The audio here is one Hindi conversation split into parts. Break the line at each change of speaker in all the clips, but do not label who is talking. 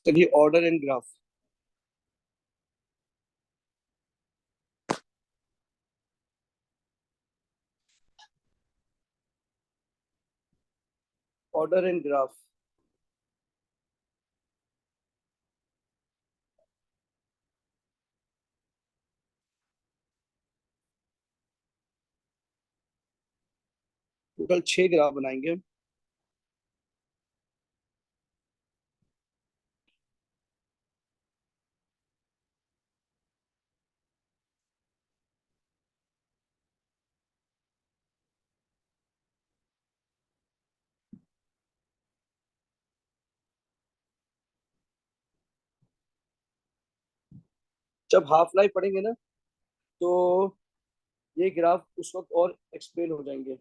चलिए, order and graph. Order and graph. Total 6 graph बनाएंगे। जब हाफ लाइफ पढ़ेंगे ना, तो ये ग्राफ उस वक्त और एक्सप्लेन हो जाएंगे।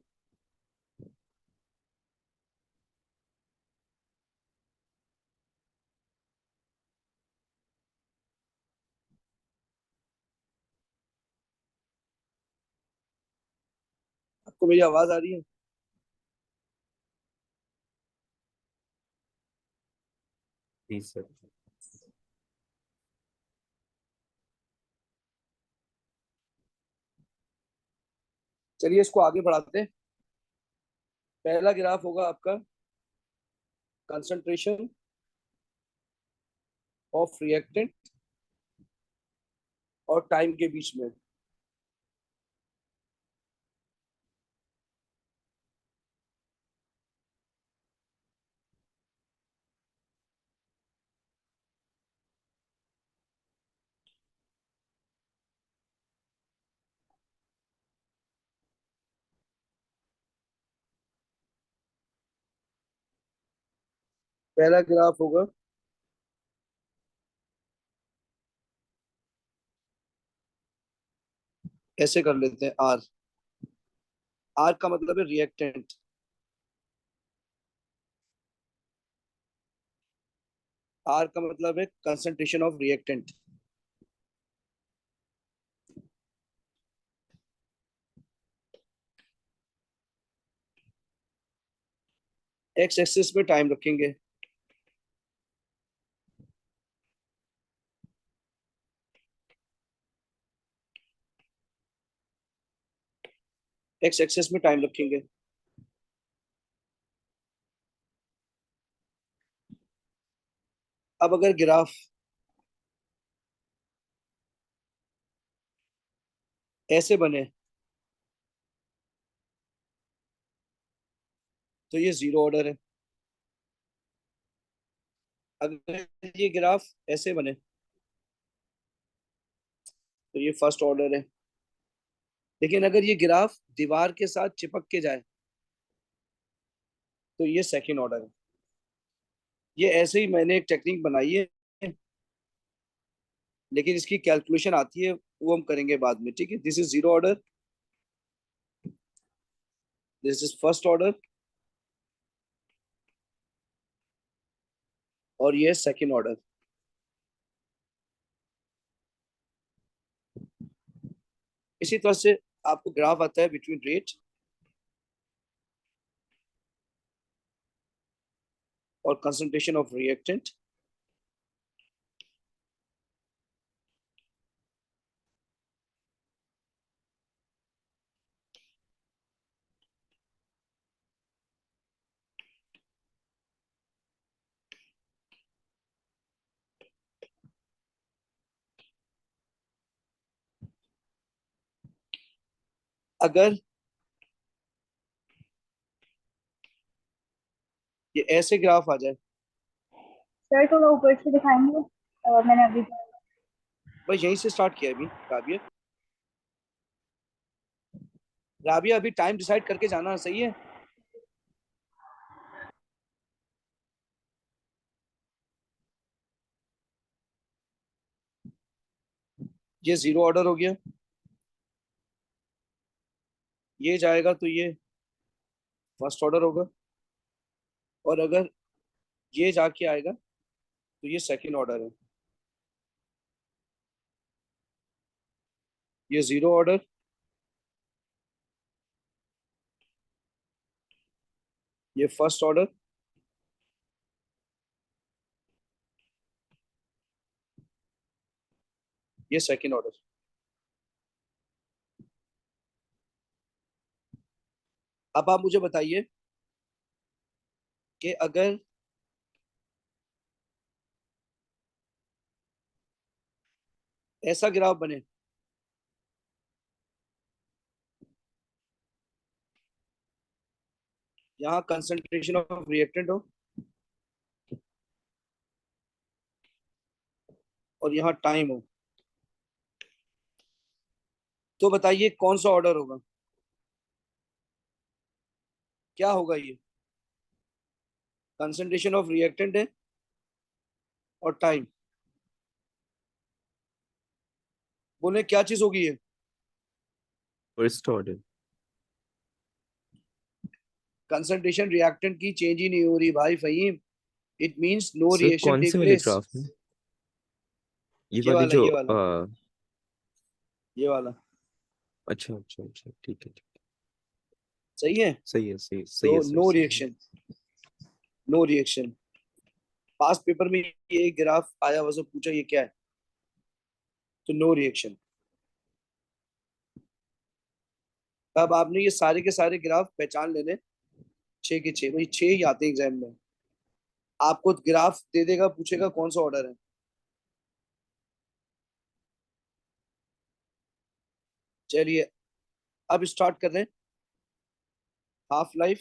आपको मेरी आवाज आ रही है?
जी सर।
चलिए, इसको आगे बढ़ाते हैं। पहला ग्राफ होगा आपका कंसंट्रेशन ऑफ रिएक्टेंट और टाइम के बीच में। पहला ग्राफ होगा ऐसे कर लेते हैं। आर। आर का मतलब है रिएक्टेंट। आर का मतलब है concentration of reactant. X axis में टाइम रखेंगे। एक्स एक्सिस में टाइम रखेंगे। अब अगर ग्राफ ऐसे बने, तो ये जीरो ऑर्डर है। अगर ये ग्राफ ऐसे बने, तो ये फर्स्ट ऑर्डर है। लेकिन अगर ये ग्राफ दीवार के साथ चिपक के जाए, तो ये सेकंड ऑर्डर है। ये ऐसे ही मैंने एक टेक्निक बनाई है, लेकिन इसकी कैलकुलेशन आती है, वो हम करेंगे बाद में। ठीक है, this is zero order, this is first order, और ये सेकंड ऑर्डर। इसी तरह से आपको ग्राफ आता है बिटवीन रेट और कंसंट्रेशन ऑफ रिएक्टेंट। अगर ये ऐसे ग्राफ आ जाए,
सर थोड़ा ऊपर से दिखाएंगे। मैंने अभी
भाई यहीं से स्टार्ट किया अभी। राबिया, राबिया अभी टाइम डिसाइड करके जाना सही है। ये जीरो ऑर्डर हो गया। ये जाएगा तो ये फर्स्ट ऑर्डर होगा। और अगर ये जाके आएगा, तो ये सेकंड ऑर्डर है। ये जीरो ऑर्डर, ये फर्स्ट ऑर्डर, ये सेकंड ऑर्डर। अब आप मुझे बताइए कि अगर ऐसा ग्राफ बने, यहाँ कंसंट्रेशन ऑफ रिएक्टेंट हो और यहाँ टाइम हो, तो बताइए कौन सा ऑर्डर होगा, क्या होगा ये? कंसंट्रेशन ऑफ रिएक्टेंट है और टाइम, बोले क्या चीज होगी ये?
First order.
कंसंट्रेशन रिएक्टेंट की चेंज ही नहीं हो रही भाई Fahim, it means no
sir
reaction
कौन से
टेक
वाले
प्लेस।
ग्राफ में? ये
ये
वाली
वाला,
जो
ये वाला, ये वाला।
अच्छा अच्छा अच्छा, ठीक है ठीक है।
सही है।
सही है सही सही
तो
है सर,
नो
सही है।
Reaction, no reaction. Past paper में ये ग्राफ आया हुआ, सब पूछा ये क्या है, तो नो रिएक्शन। अब आपने ये सारे के सारे ग्राफ पहचान लेने, छह के छह, वही छह ही आते हैं एग्जाम में। आपको ग्राफ दे देगा, पूछेगा कौन सा ऑर्डर है। चलिए अब स्टार्ट कर रहे हैं। Half life,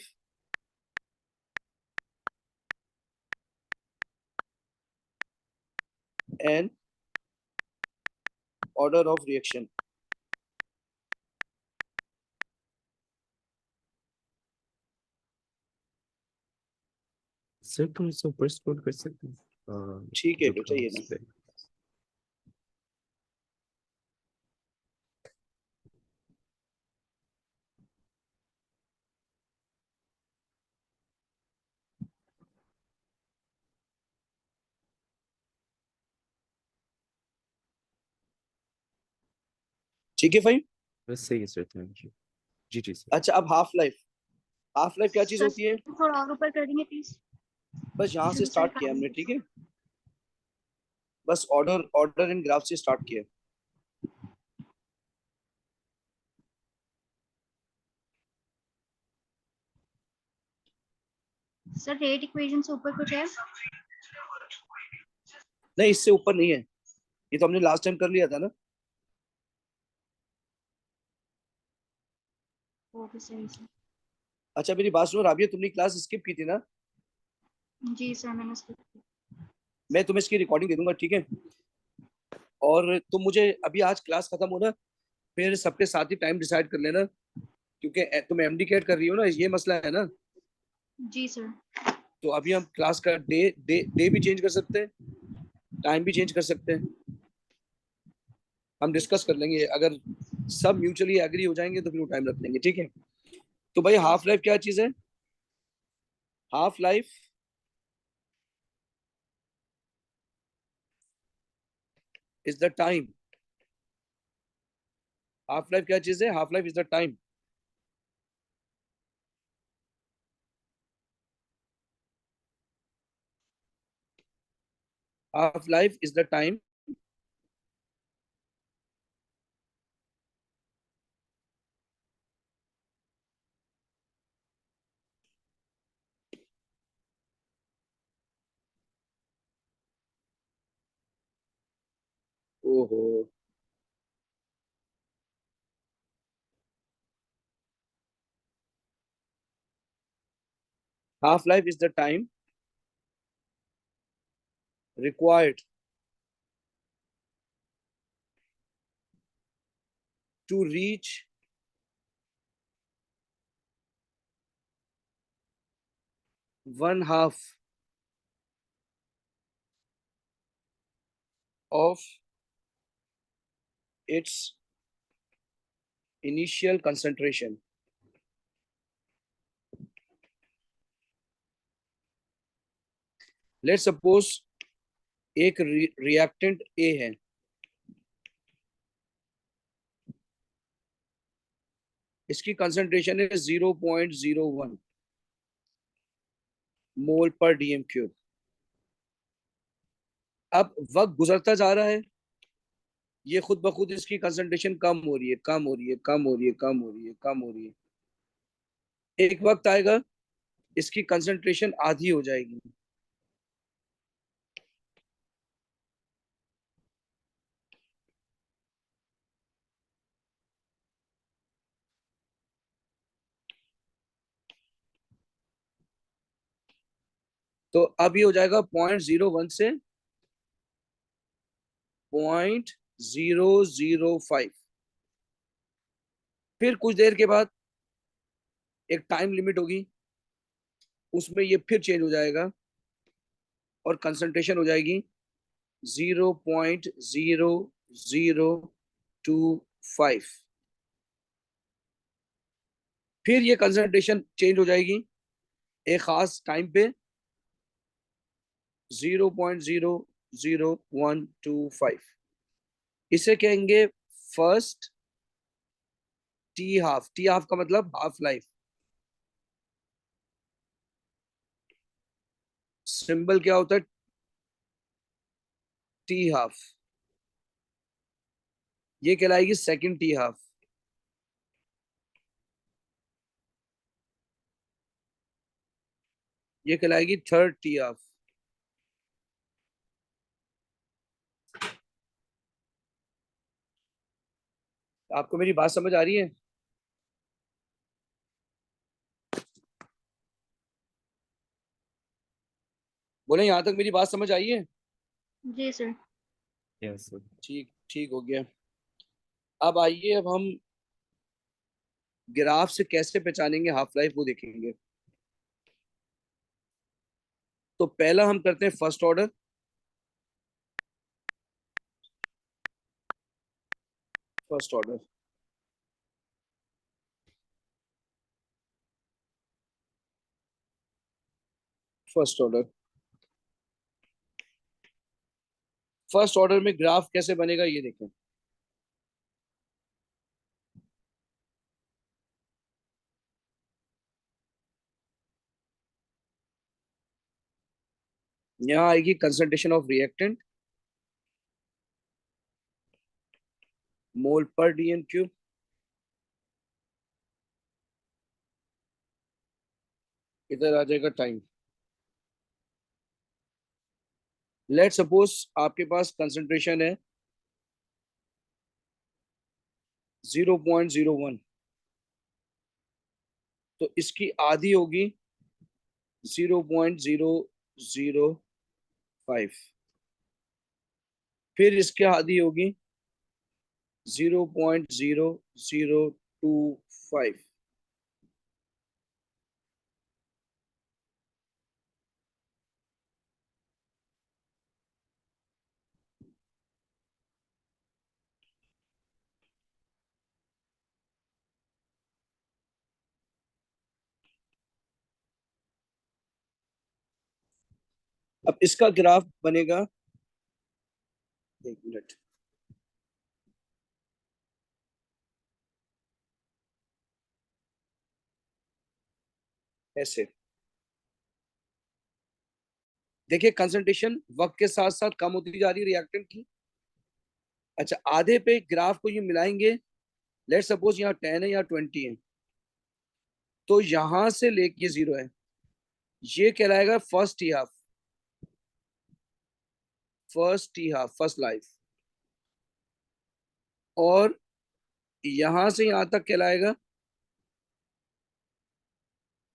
and order of reaction.
Sir थोड़ा सा ऊपर स्क्रॉल कर सकते हैं?
ठीक है
जो
बेटा, ये
ग्राफ्स
ना,
पे।
ठीक है भाई।
बस सही है सर, थैंक यू। जी जी सर।
अच्छा अब हाफ लाइफ, हाफ लाइफ क्या चीज
सर
होती है?
थोड़ा और ऊपर कर देंगे प्लीज,
बस यहाँ से
शुरू से
स्टार्ट
दिखा
किया हमने,
देंगे।
ठीक है। बस ऑर्डर ऑर्डर इन ग्राफ से स्टार्ट किया।
सर रेट इक्वेशन से ऊपर कुछ है?
नहीं, इससे ऊपर नहीं है, ये तो हमने लास्ट टाइम कर लिया था ना।
ओके सही सर।
अच्छा मेरी बात सुनो राबिया, तुमने क्लास स्किप की थी ना?
जी सर मैंने उसको।
मैं तुम्हें इसकी रिकॉर्डिंग दे दूंगा, ठीक है। और तुम मुझे अभी आज क्लास खत्म हो ना, फिर सबके साथ ही टाइम डिसाइड कर लेना, क्योंकि तुम एमडी कैट कर रही हो ना, ये मसला है ना।
जी सर।
तो अभी हम क्लास का डे भी चेंज कर सकते हैं, टाइम भी चेंज कर सकते हैं। हम डिस्कस कर लेंगे, अगर सब म्यूचुअली एग्री हो जाएंगे तो फिर वो टाइम रख लेंगे, ठीक है। तो भाई
जी
हाफ
सर।
लाइफ क्या चीज है? Half life is the time. Half life क्या चीज है? Half life is the time. Half life is the time. ओहो, half life is the time required to reach one half of its initial concentration. Let's suppose एक रिएक्टेंट ए है, इसकी कंसंट्रेशन है 0.01 मोल पर डीएम क्यूब। अब वक्त गुजरता जा रहा है, ये खुद ब खुद इसकी कंसंट्रेशन कम हो रही है, कम हो रही है, कम हो रही है, कम हो रही है, कम हो रही है। एक वक्त आएगा इसकी कंसंट्रेशन आधी हो जाएगी। तो अब ये हो जाएगा 0.01 से 0.005। फिर कुछ देर के बाद एक टाइम लिमिट होगी, उसमें ये फिर चेंज हो जाएगा और कंसंट्रेशन हो जाएगी 0.0025। फिर ये कंसंट्रेशन चेंज हो जाएगी एक खास टाइम पे 0.00125। इसे कहेंगे first T half. T half का मतलब हाफ लाइफ। सिंबल क्या होता है? T half. ये कहलाएगी सेकंड टी हाफ। ये कहलाएगी थर्ड टी हाफ। आपको मेरी बात समझ आ रही है? बोले यहां तक मेरी बात समझ आई है?
जी सर।
Yes, sir.
ठीक ठीक हो गया। अब आइए, अब हम ग्राफ से कैसे पहचानेंगे हाफ लाइफ वो देखेंगे। तो पहला हम करते हैं first order. First order. First order. First order में ग्राफ कैसे बनेगा ये देखें। यहाँ आएगी कंसंट्रेशन ऑफ रिएक्टेंट मोल पर डीएन क्यूब। इधर आ जाएगा टाइम। लेट सपोज आपके पास कंसंट्रेशन है 0.01, तो इसकी आधी होगी 0.005। फिर इसके आधी होगी 0.0025। अब इसका ग्राफ बनेगा, एक मिनट। ऐसे देखिए, कंसंट्रेशन वक्त के साथ साथ कम होती जा रही है रिएक्टेंट की। अच्छा, आधे पे ग्राफ को ये मिलाएंगे। लेट सपोज यहाँ 10 है, यहाँ 20 है, तो यहां से लेके 0 है। ये कहलाएगा first T half. First T half, first life. और यहां से यहां तक कहलाएगा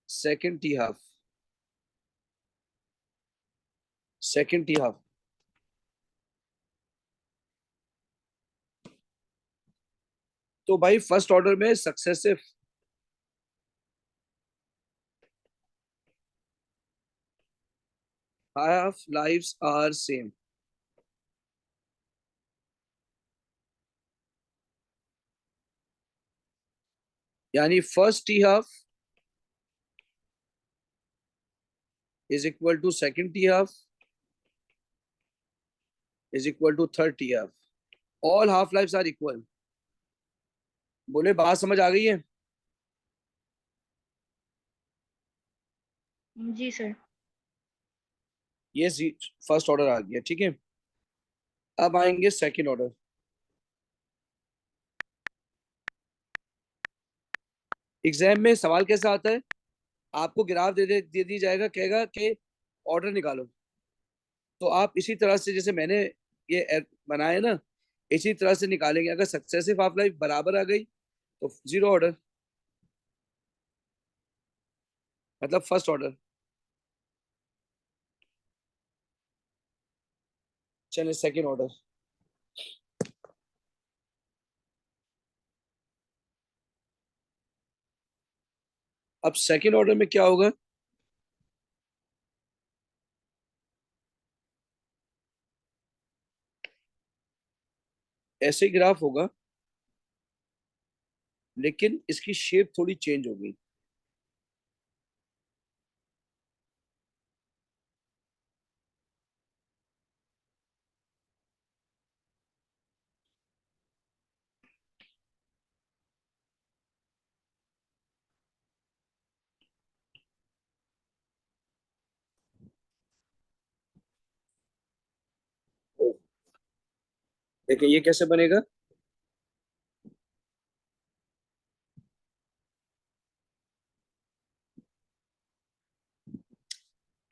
second T half. Second T half. तो भाई फर्स्ट ऑर्डर में successive half lives are same. यानी first T half is equal to second T half is equal to third T half. All half lives are equal. बोले बात समझ आ गई है?
जी सर।
ये फर्स्ट ऑर्डर आ गया, ठीक है। अब आएंगे सेकंड ऑर्डर। एग्जाम में सवाल कैसा आता है, आपको ग्राफ दे दी जाएगा, कहेगा कि ऑर्डर निकालो, तो आप इसी तरह से जैसे मैंने ये बनाया ना, इसी तरह से निकालेंगे। अगर सक्सेसिव हाफ लाइफ बराबर आ गई तो जीरो ऑर्डर, मतलब फर्स्ट ऑर्डर। चलिए सेकंड ऑर्डर। अब सेकंड ऑर्डर में क्या होगा, ऐसे ग्राफ होगा, लेकिन इसकी शेप थोड़ी चेंज होगी। देखिए ये कैसे बनेगा,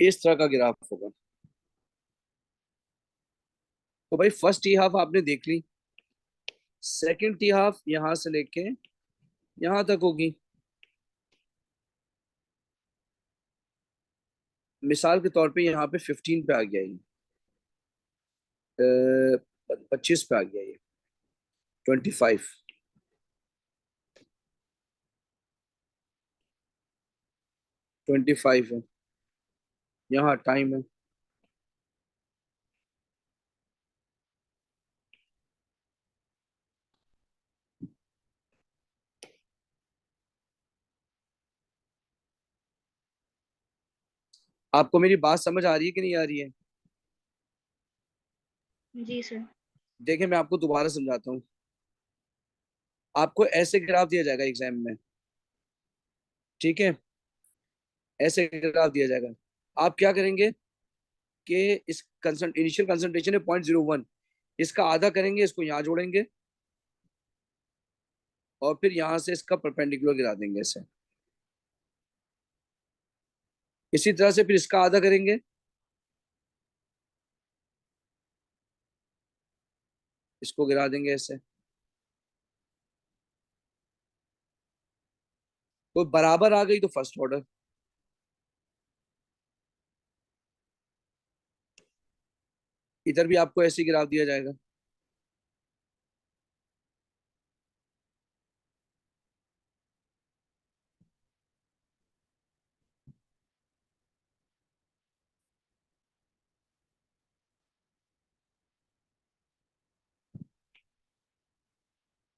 इस तरह का ग्राफ होगा। तो भाई फर्स्ट टी हाफ आपने देख ली, सेकंड टी हाफ यहां से लेके यहां तक होगी। मिसाल के तौर पे यहाँ पे 15 पे आ गया ये, 25 पे आ गया ये, 25, 25 है, यहाँ टाइम है। आपको मेरी बात समझ आ रही है कि नहीं आ रही है?
जी सर।
देखिए मैं आपको दोबारा समझाता हूँ। आपको ऐसे ग्राफ दिया जाएगा एग्जाम में, ठीक है, ऐसे ग्राफ दिया जाएगा। आप क्या करेंगे कि इस इनिशियल कंसंट्रेशन है 0.01, इसका आधा करेंगे, इसको यहाँ जोड़ेंगे और फिर यहाँ से इसका परपेंडिकुलर गिरा देंगे ऐसे। इसी तरह से फिर इसका आधा करेंगे, इसको गिरा देंगे ऐसे। तो बराबर आ गई तो फर्स्ट ऑर्डर। इधर भी आपको ऐसे ही ग्राफ दिया जाएगा।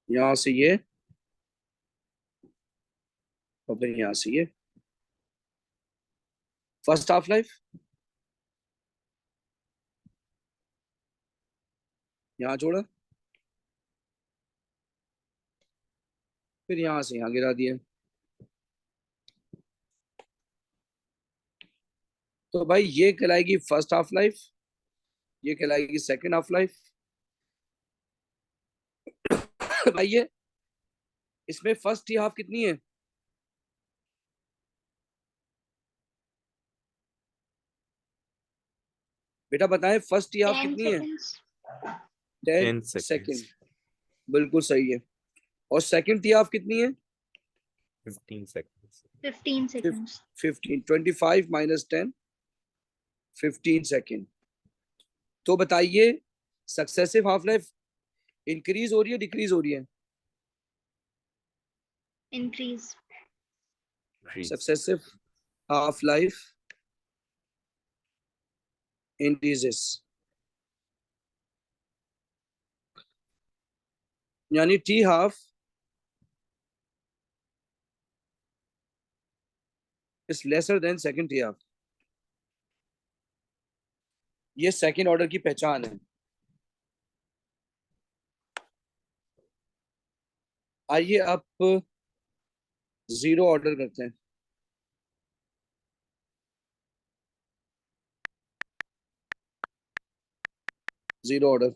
यहाँ से ये और फिर यहाँ से ये, फर्स्ट हाफ लाइफ यहाँ जोड़ा, फिर यहाँ से यहाँ गिरा दिया। तो भाई ये कहलाएगी फर्स्ट हाफ लाइफ, ये कहलाएगी सेकंड हाफ लाइफ। भाई ये इसमें फर्स्ट टी हाफ कितनी है, बेटा बताएं, फर्स्ट टी हाफ
टेन
कितनी है?
Seconds
10
10
second,
seconds.
बिल्कुल सही है। और सेकंड टी हाफ कितनी है?
15 seconds.
15 seconds
15, 25 minus 10, 15 second. तो बताइए सक्सेसिव हाफ लाइफ इंक्रीज हो रही है डिक्रीज हो रही है?
Increase.
Increase.
Successive half life increases, यानी T half is lesser than second T half. ये सेकंड ऑर्डर की पहचान है। आइए आप जीरो ऑर्डर करते हैं। जीरो ऑर्डर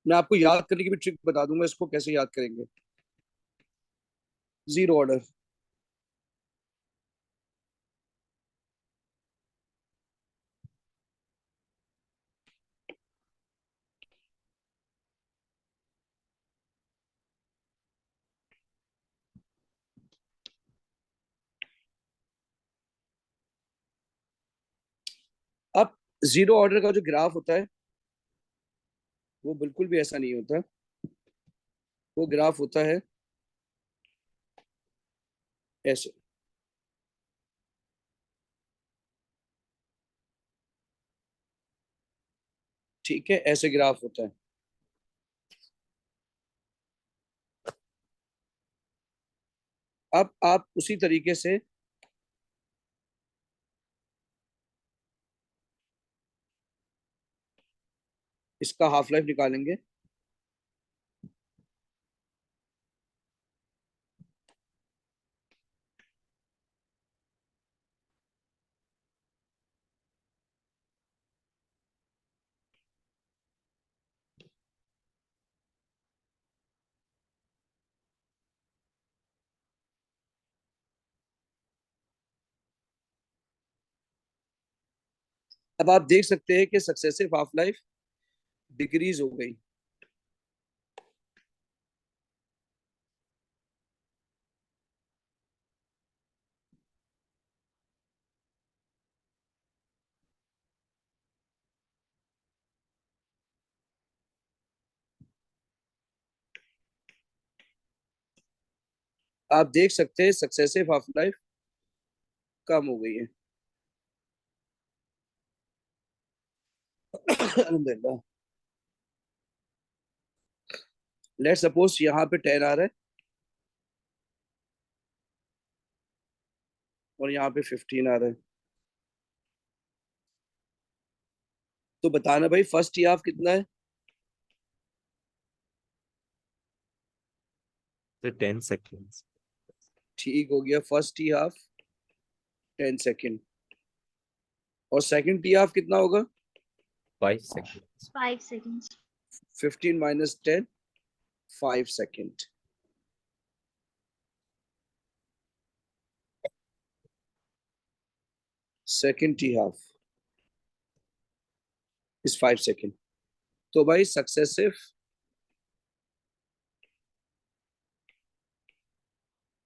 मैं आपको याद करने की भी ट्रिक बता दूंगा, इसको कैसे याद करेंगे। Zero order. अब जीरो ऑर्डर का जो ग्राफ होता है वो बिल्कुल भी ऐसा नहीं होता। वो ग्राफ होता है ऐसे। ठीक है, ऐसे ग्राफ होता है। अब आप उसी तरीके से इसका हाफ लाइफ निकालेंगे। अब आप देख सकते हैं कि सक्सेसिव हाफ लाइफ डिक्रीज हो गई। आप देख सकते हैं सक्सेसिव हाफ लाइफ कम हो गई है। अल्हम्दुलिल्लाह। लेट्स सपोज यहाँ पे 10 आ रहा है और यहाँ पे 15 आ रहा है। तो बताना भाई फर्स्ट हाफ कितना है?
So 10 seconds.
ठीक हो गया, फर्स्ट हाफ 10 सेकेंड। और सेकंड हाफ कितना होगा?
5 seconds.
5 seconds.
15 minus 10, 5 second. Second half is 5 second. तो भाई successive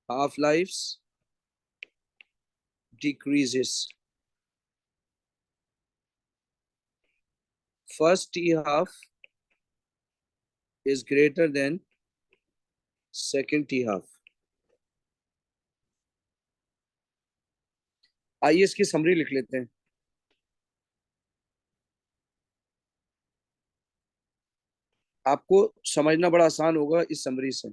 half lives decreases. First half is greater than second half. आइए इसकी समरी लिख लेते हैं। आपको समझना बड़ा आसान होगा इस समरी से।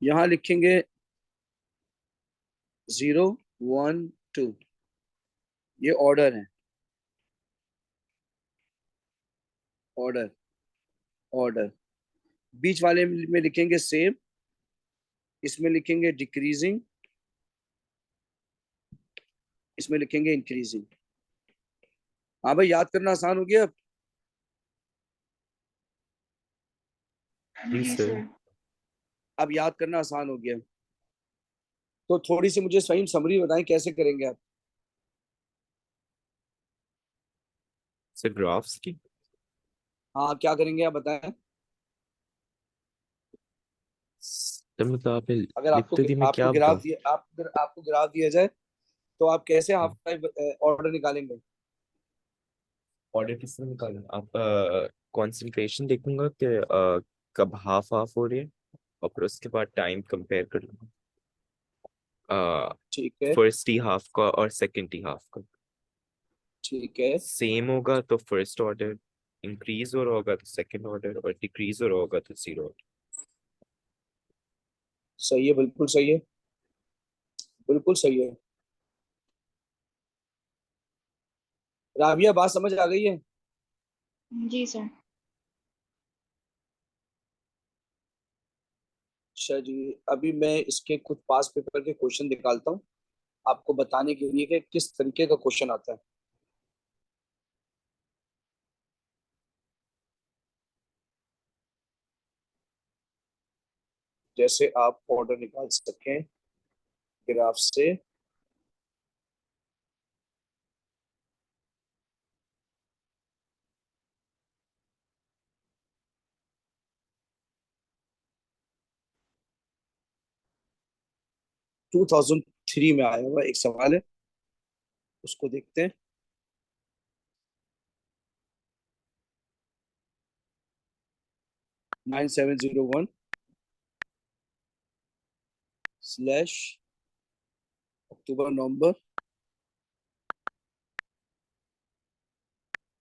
यहां लिखेंगे 0 1 2, ये ऑर्डर है। Order order. बीच वाले में लिखेंगे सेम, इसमें लिखेंगे डिक्रीजिंग, इसमें लिखेंगे इंक्रीजिंग। हाँ भाई, याद करना आसान हो गया अब।
जी
जी
सर।
सर।
अब याद करना आसान हो गया। तो थोड़ी सी मुझे सही समरी बताएं कैसे करेंगे आप?
सर ग्राफ्स की।
हाँ, क्या करेंगे आप बताएं।
सर मतलब आपने
अगर
लिख
आपको
तो दी, मैं
आपको
क्या
ग्राफ
बताऊं?
दिया, आप अगर आपको ग्राफ दिया जाए तो आप कैसे हाफ लाइफ ऑर्डर निकालेंगे?
ऑर्डर किस तरह निकालना? आप कंसंट्रेशन देखूंगा कि कब हाफ हाफ हो रही है, और फिर उसके बाद टाइम कंपेयर कर लूंगा
ठीक है।
फर्स्ट ही हाफ का और सेकंड ही हाफ का।
ठीक है।
सेम होगा तो फर्स्ट ऑर्डर, इंक्रीज हो रहा होगा तो सेकंड ऑर्डर, और डिक्रीज हो रहा होगा तो जीरो।
सही है, बिल्कुल सही है, बिल्कुल सही है। राबिया, बात समझ आ गई है?
जी सर।
अच्छा जी। अभी मैं इसके कुछ पास पेपर के क्वेश्चन निकालता हूँ आपको बताने के लिए कि किस तरीके का क्वेश्चन आता है। जैसे आप ऑर्डर निकाल सकें ग्राफ से। टू थाउजेंड थ्री में आया हुआ एक सवाल है, उसको देखते हैं। 9701 स्लैश अक्टूबर नवंबर,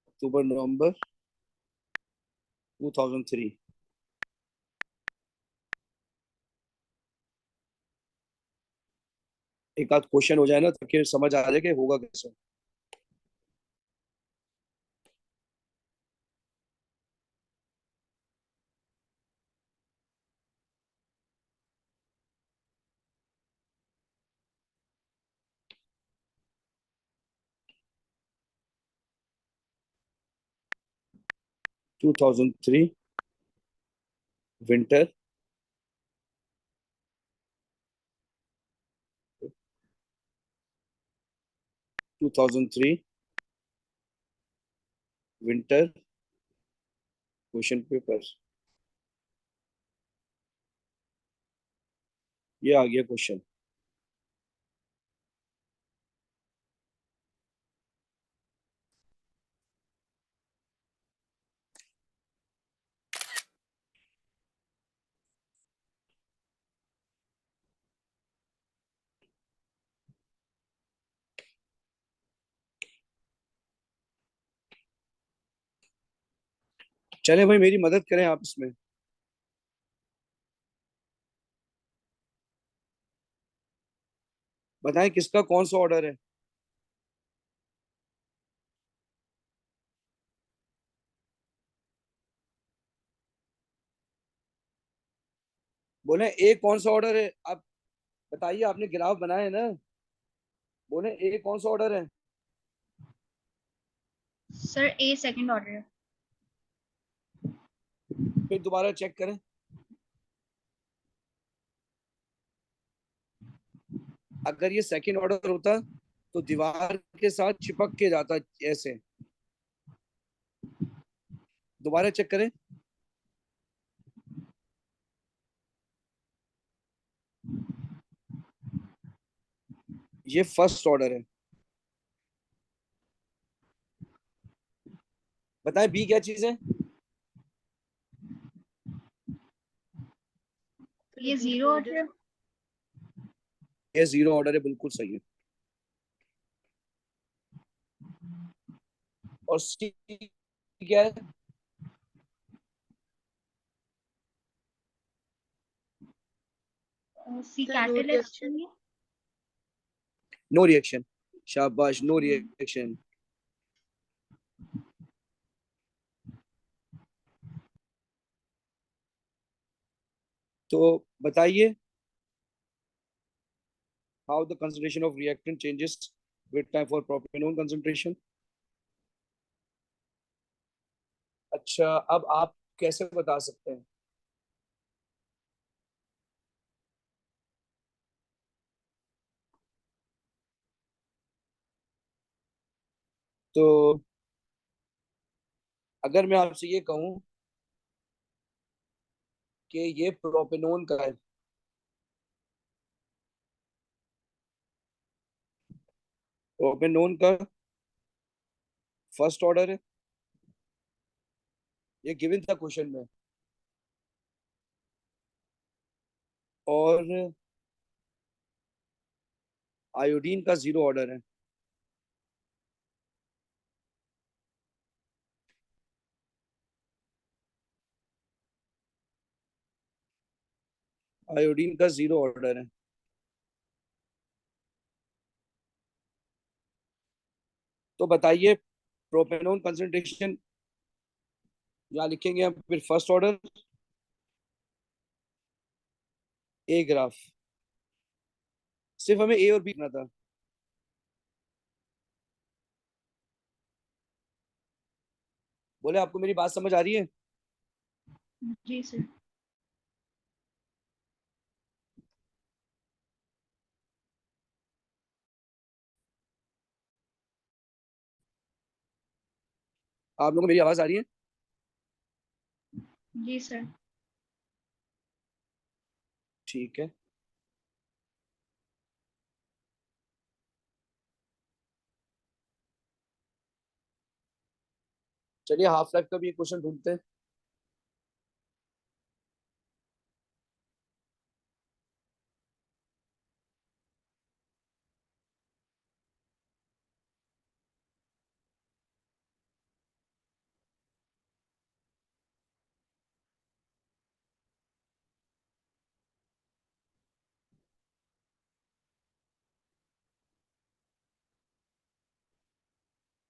अक्टूबर नवंबर 2003। एक आध क्वेश्चन हो जाए ना ताकि समझ आ जाए कि होगा कैसे। Two thousand three winter, 2003 winter question paper, ये आ गया क्वेश्चन। चले भाई, मेरी मदद करें आप इसमें। बताएं किसका कौन सा ऑर्डर है। बोले ए कौन सा ऑर्डर है आप बताइए, आपने ग्राफ बनाया है ना। बोले ए कौन सा ऑर्डर है।
सर ए सेकंड ऑर्डर है।
फिर दोबारा चेक करें। अगर ये सेकंड ऑर्डर होता तो दीवार के साथ चिपक के जाता ऐसे। दोबारा चेक करें। ये फर्स्ट ऑर्डर है। बताएं बी क्या चीज है।
ये जीरो ऑर्डर है।
ये जीरो ऑर्डर है, बिल्कुल सही है। और सी क्या है।
सी कैटलिस्ट।
नो रिएक्शन, शाबाश, नो रिएक्शन। तो बताइए, how the concentration of reactant changes with time for propanone concentration. अच्छा, अब आप कैसे बता सकते हैं। तो अगर मैं आपसे ये कहूं कि ये प्रोपेनॉन का है, प्रोपेनॉन का फर्स्ट ऑर्डर है, ये गिवन था क्वेश्चन में। और आयोडीन का जीरो ऑर्डर है। आयोडीन का जीरो ऑर्डर है। तो बताइए प्रोपेनॉन कंसंट्रेशन यहाँ लिखेंगे हम, फिर फर्स्ट ऑर्डर ए ग्राफ। सिर्फ हमें ए और बी करना था। बोले आपको मेरी बात समझ आ रही है।
जी सर।
आप लोगों को मेरी आवाज आ रही है?
जी सर।
ठीक है। चलिए हाफ लाइफ का भी एक क्वेश्चन ढूंढते हैं।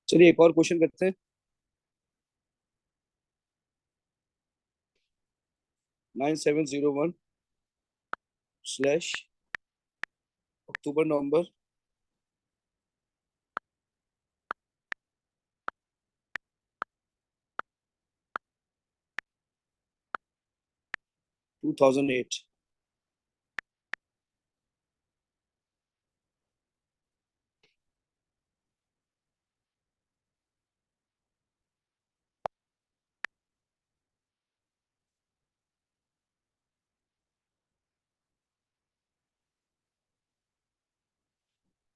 चलिए एक और क्वेश्चन करते हैं। 9701/अक्टूबर-नवंबर 2008।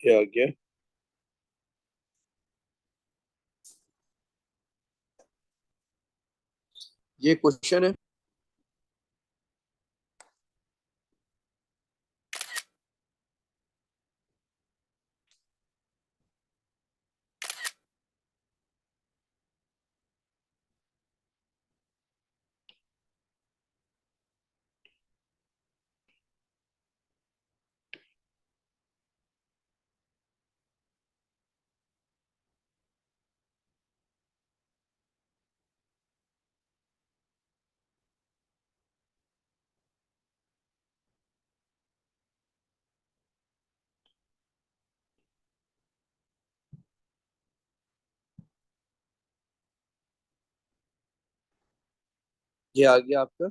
क्या आ गया? ये क्वेश्चन है। ये आ गया आपका।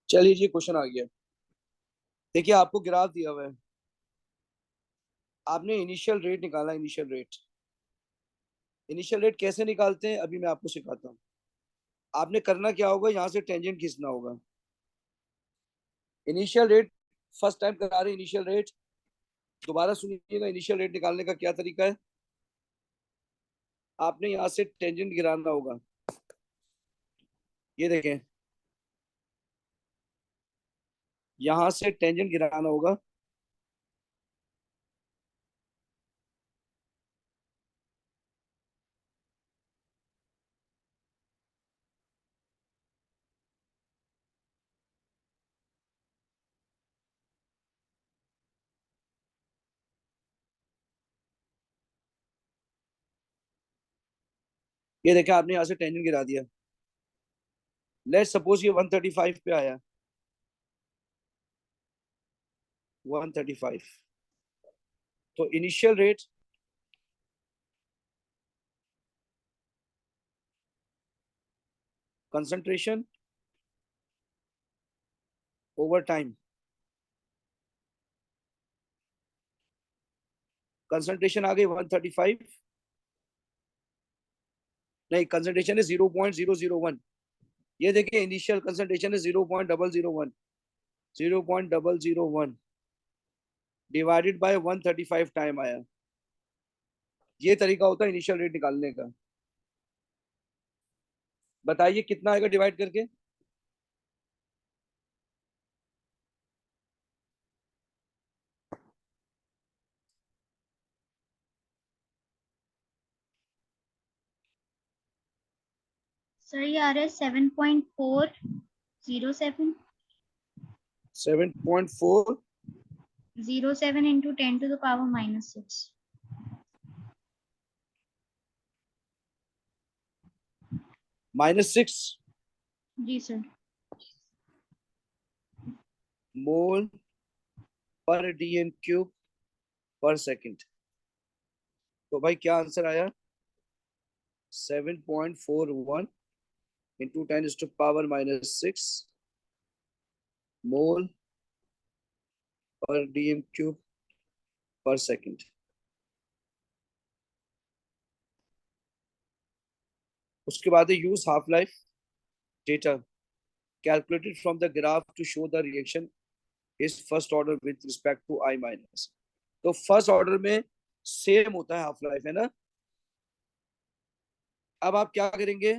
चलिए ये क्वेश्चन आ गया। देखिए आपको ग्राफ दिया हुआ है। आपने इनिशियल रेट निकाला। इनिशियल रेट कैसे निकालते हैं अभी मैं आपको सिखाता हूँ। आपने करना क्या होगा, यहाँ से टेंजेंट खींचना होगा। इनिशियल रेट फर्स्ट टाइम करा रहे इनिशियल रेट। दोबारा सुनिएगा इनिशियल रेट निकालने का क्या तरीका है। आपने यहाँ से टेंजेंट गिराना होगा। ये देखें, यहाँ से टेंजेंट गिराना होगा। ये देखें आपने यहाँ से टेंजेंट गिरा दिया। लेट सपोज ये 135 पे आया। 135। तो initial rate concentration over time. Concentration आ गई 135। नहीं, कंसंट्रेशन है 0.001। ये देखिए इनिशियल कंसंट्रेशन है 0.001। 0.001 डिवाइडेड बाय 135 टाइम आया। ये तरीका होता है इनिशियल रेट निकालने का। बताइए कितना आएगा डिवाइड करके।
सर ये आ रहा है 7.407।
7.4
07 into 10 to the power -6।
-6
जी sir.
Mole per dm cube पर सेकंड। तो भाई क्या आंसर आया? 7.41 इंटू 10⁻⁻6 मोल पर डीएम क्यूब पर सेकंड। उसके बाद है use half life data calculated from the graph to show the reaction is first order with respect to I minus. तो फर्स्ट ऑर्डर में सेम होता है हाफ लाइफ, है ना। अब आप क्या करेंगे?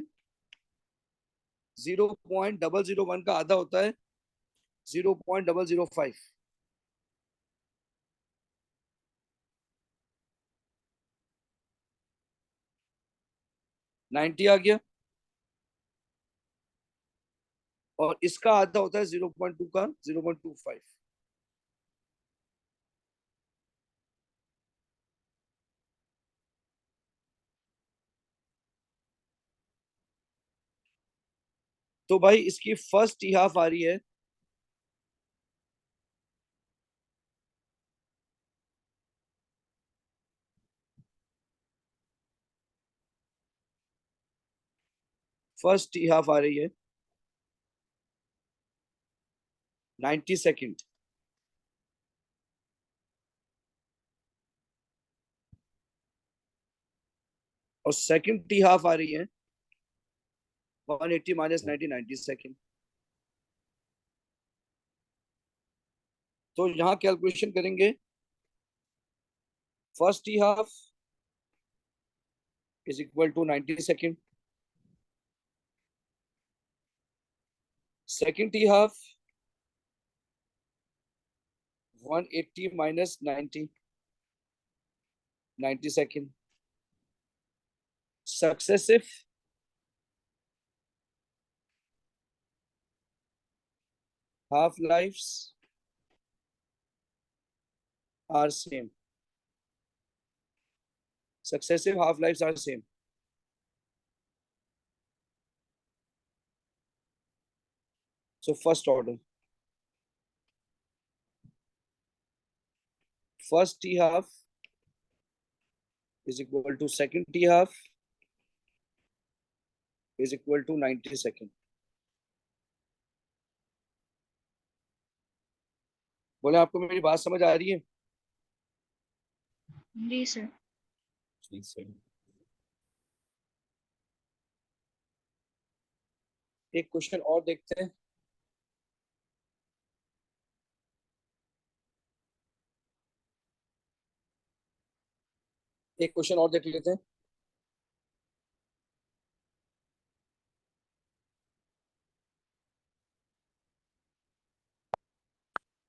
0.001 का आधा होता है 0.005। 90 आ गया। और इसका आधा होता है 0.2 का 0.25। तो भाई इसकी फर्स्ट ही हाफ आ रही है फर्स्ट ही हाफ आ रही है 90 सेकेंड। और सेकंड टी हाफ आ रही है 180 माइनस 90 सेकेंड। तो यहाँ कैलकुलेशन करेंगे। First T half is equal to 90 second. Second T half 180 minus 90 second. Successive half lifes are same. Successive half lifes are same. So first T half is equal to second t half is equal to 90 second. बोले आपको मेरी बात समझ आ रही है?
जी सर।
जी सर।
एक क्वेश्चन और देखते हैं। एक क्वेश्चन और देख लेते हैं।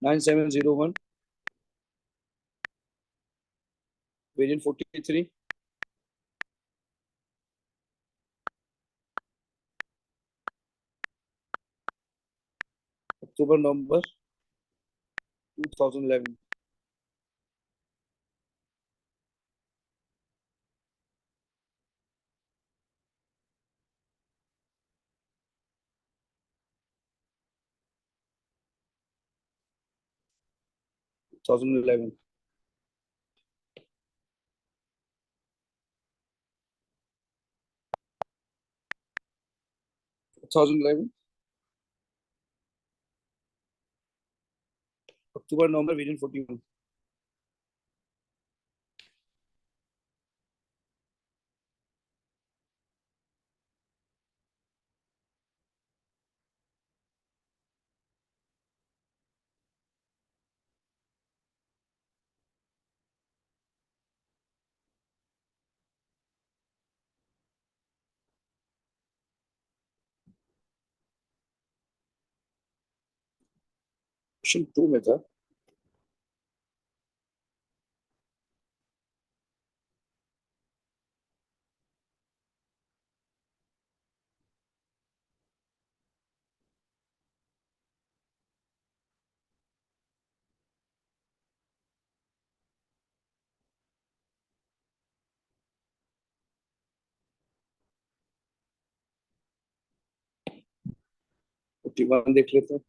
9701 वेरिएंट 43 अक्टूबर नवंबर 2011। 2011 2011 अक्टूबर नवंबर वेरिएंट 41। क्वेश्चन 2 में था। 41 देख लेते हैं।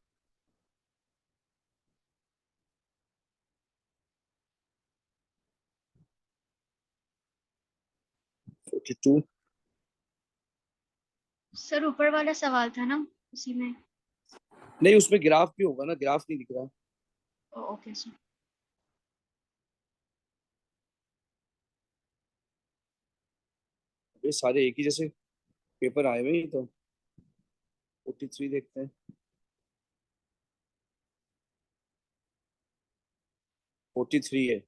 42।
सर ऊपर वाला सवाल था ना उसी में।
नहीं, उसमें ग्राफ भी होगा ना, ग्राफ नहीं दिख रहा।
Okay sir.
ये सारे एक ही जैसे पेपर आए हुए हैं तो। 43 देखते हैं। 43 है,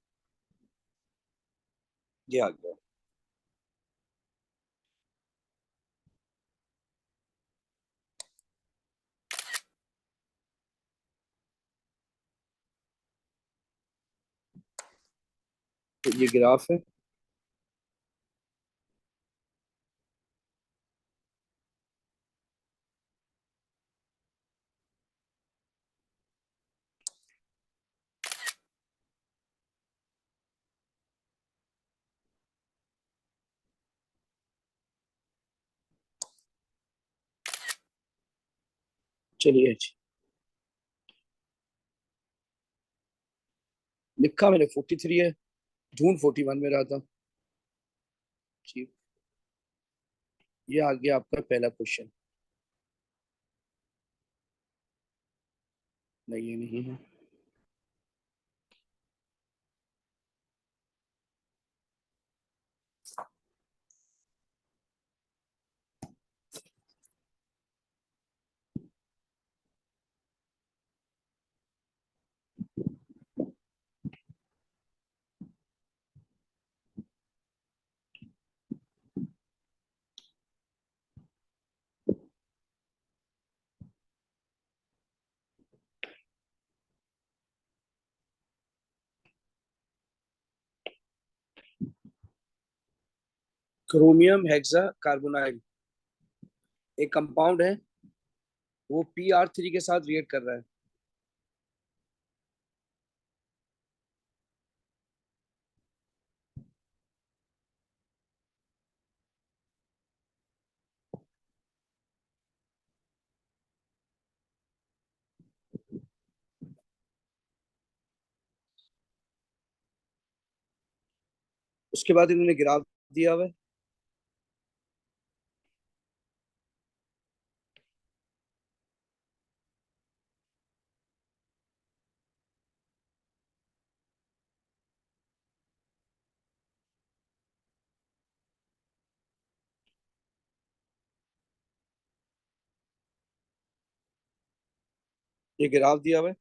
ये आ गया। तो ये ग्राफ है। चलिए जी, लिखा मैंने 43 है, जून 41 में रहा था जी। ये आ गया आपका पहला क्वेश्चन। नहीं, ये नहीं है। क्रोमियम हेक्सा कार्बोनाइल एक कंपाउंड है, वो PR3 के साथ रिएक्ट कर रहा है। उसके बाद इन्होंने ग्राफ दिया हुआ है। ये ग्राफ दिया हुआ है।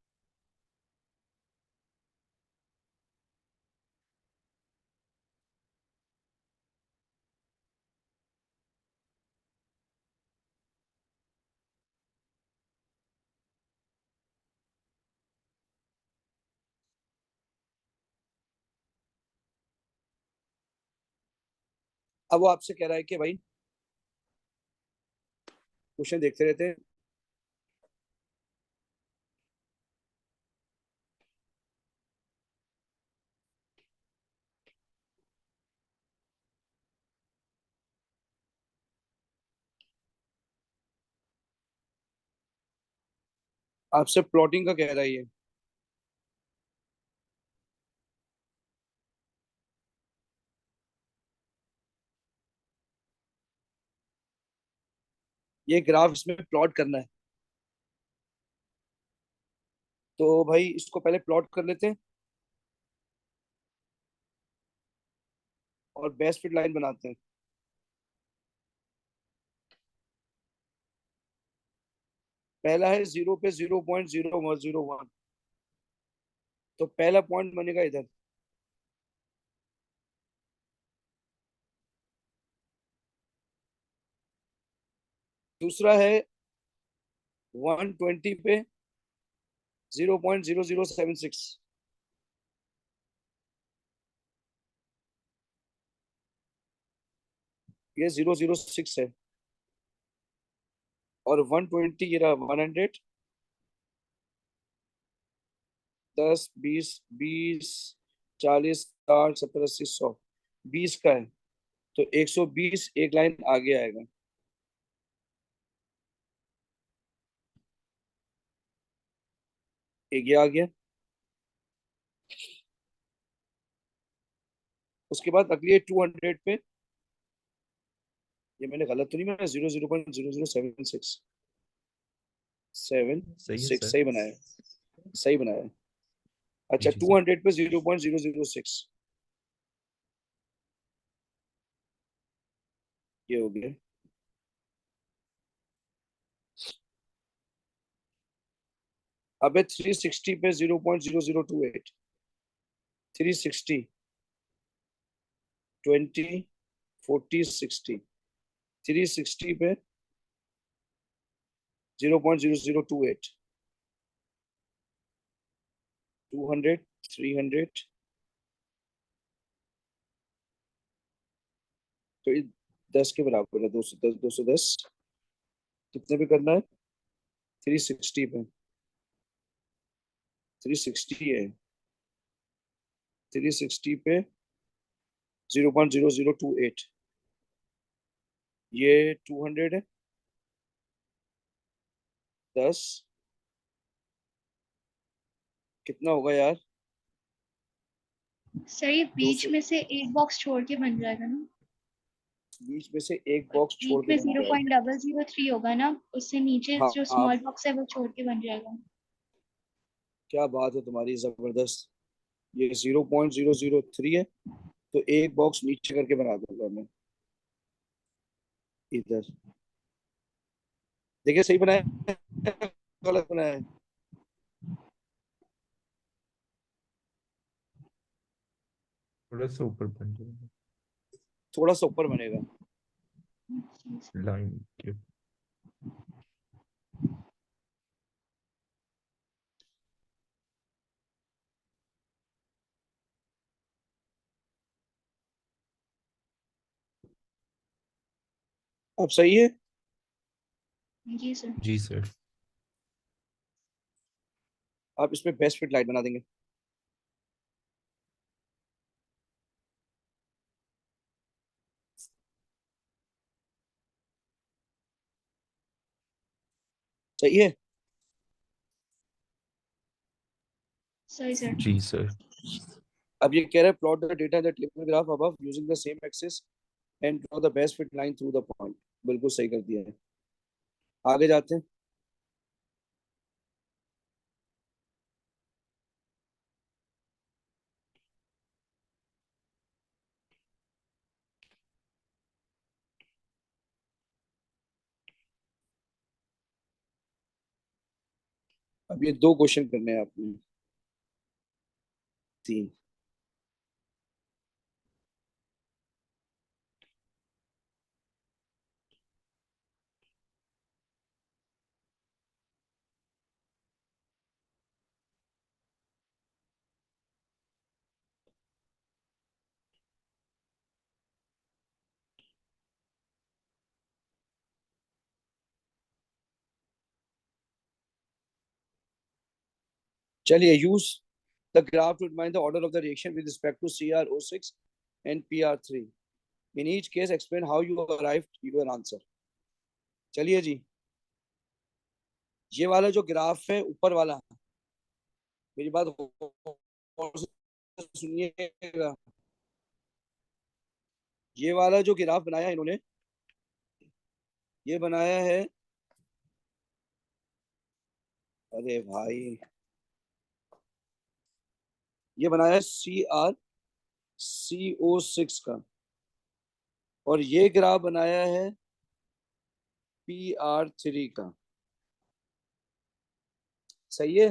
अब वो आपसे कह रहा है कि भाई क्वेश्चन देखते रहते हैं। आपसे प्लॉटिंग का कह रहा है ये। ये ग्राफ इसमें प्लॉट करना है। तो भाई इसको पहले प्लॉट कर लेते हैं और बेस्ट फिट लाइन बनाते हैं। पहला है 0 पे 0.0101, तो पहला पॉइंट बनेगा इधर। दूसरा है 120 पे 0.0076, ये 006 है। और 120 ये रहा 100, 10 20 20 40 60 70 80 100, 20 का है। तो 120 एक लाइन आगे आएगा। एक ये आ गया। उसके बाद अगली है 200 पे, ये मैंने गलत तो नहीं बनाया, 0.00767
सही है
6
सर।
सही बनाया, सही बनाया।
जी
अच्छा
जी सर।
200 पे 0.006, ये हो गया। अब है 360 पे 0.0028, 360, 20, 40, 60, 360 पे 0.0028, 200, 300, तो ये 10 के बराबर है, 210, 210 कितने पे करना है, 360 पे, 360 है, 360 पे 0.0028, ये 200 है, 10 कितना होगा यार,
सर ये बीच
200,
में से एक बॉक्स छोड़ के बन जाएगा ना?
बीच में से एक बॉक्स छोड़
बीच
के
में
बन जाएगा।
0.003 होगा ना, उससे नीचे
हाँ
जो
आप,
स्मॉल बॉक्स है वो छोड़ के बन जाएगा।
क्या बात है तुम्हारी, जबरदस्त। ये 0.003 है, तो एक बॉक्स नीचे करके बना दूंगा मैं इधर। देखिए सही बनाया, गलत बनाया है?
थोड़ा सा ऊपर बन जाएगा
थोड़ा सा ऊपर बनेगा।
लाइन के।
अब सही है।
जी सर।
जी सर।
आप इसमें बेस्ट फिट लाइट बना देंगे। सही है।
सही सर।
जी सर।
अब ये कह रहा है प्लॉट द डेटा दैट लिखो graph above using the same axis and draw the best fit line through the point. बिल्कुल सही कर दिया है। आगे जाते हैं। अब ये दो क्वेश्चन करने हैं आपने, तीन। चलिए, use the graph to determine the order of the reaction with respect to CrO6 and PR3। In each case explain how you arrived your answer. चलिए जी, ये वाला जो ग्राफ है ऊपर वाला, मेरी बात गौर से सुनिएगा। ये वाला जो ग्राफ बनाया इन्होंने, ये बनाया है, अरे भाई, ये बनाया है CrCO6 का, और ये ग्राफ बनाया है PR3 का। सही है।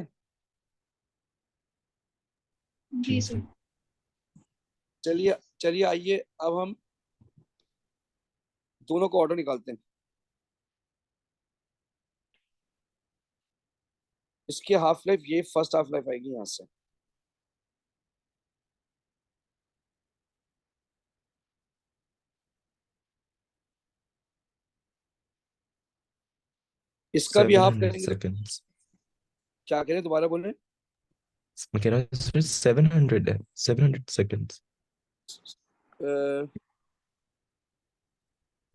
जी
जी
सर।
सर।
चलिए चलिए, आइए अब हम दोनों को ऑर्डर निकालते हैं। इसकी हाफ लाइफ, ये फर्स्ट हाफ लाइफ आएगी यहाँ से। इसका भी
सेवन
हाफ
हंड्रेड
करेंगे तो,
सेकेंड्स
क्या करें, दोबारा बोले।
मैं कह रहा हूँ सर 700 है, 700 सेकेंड्स।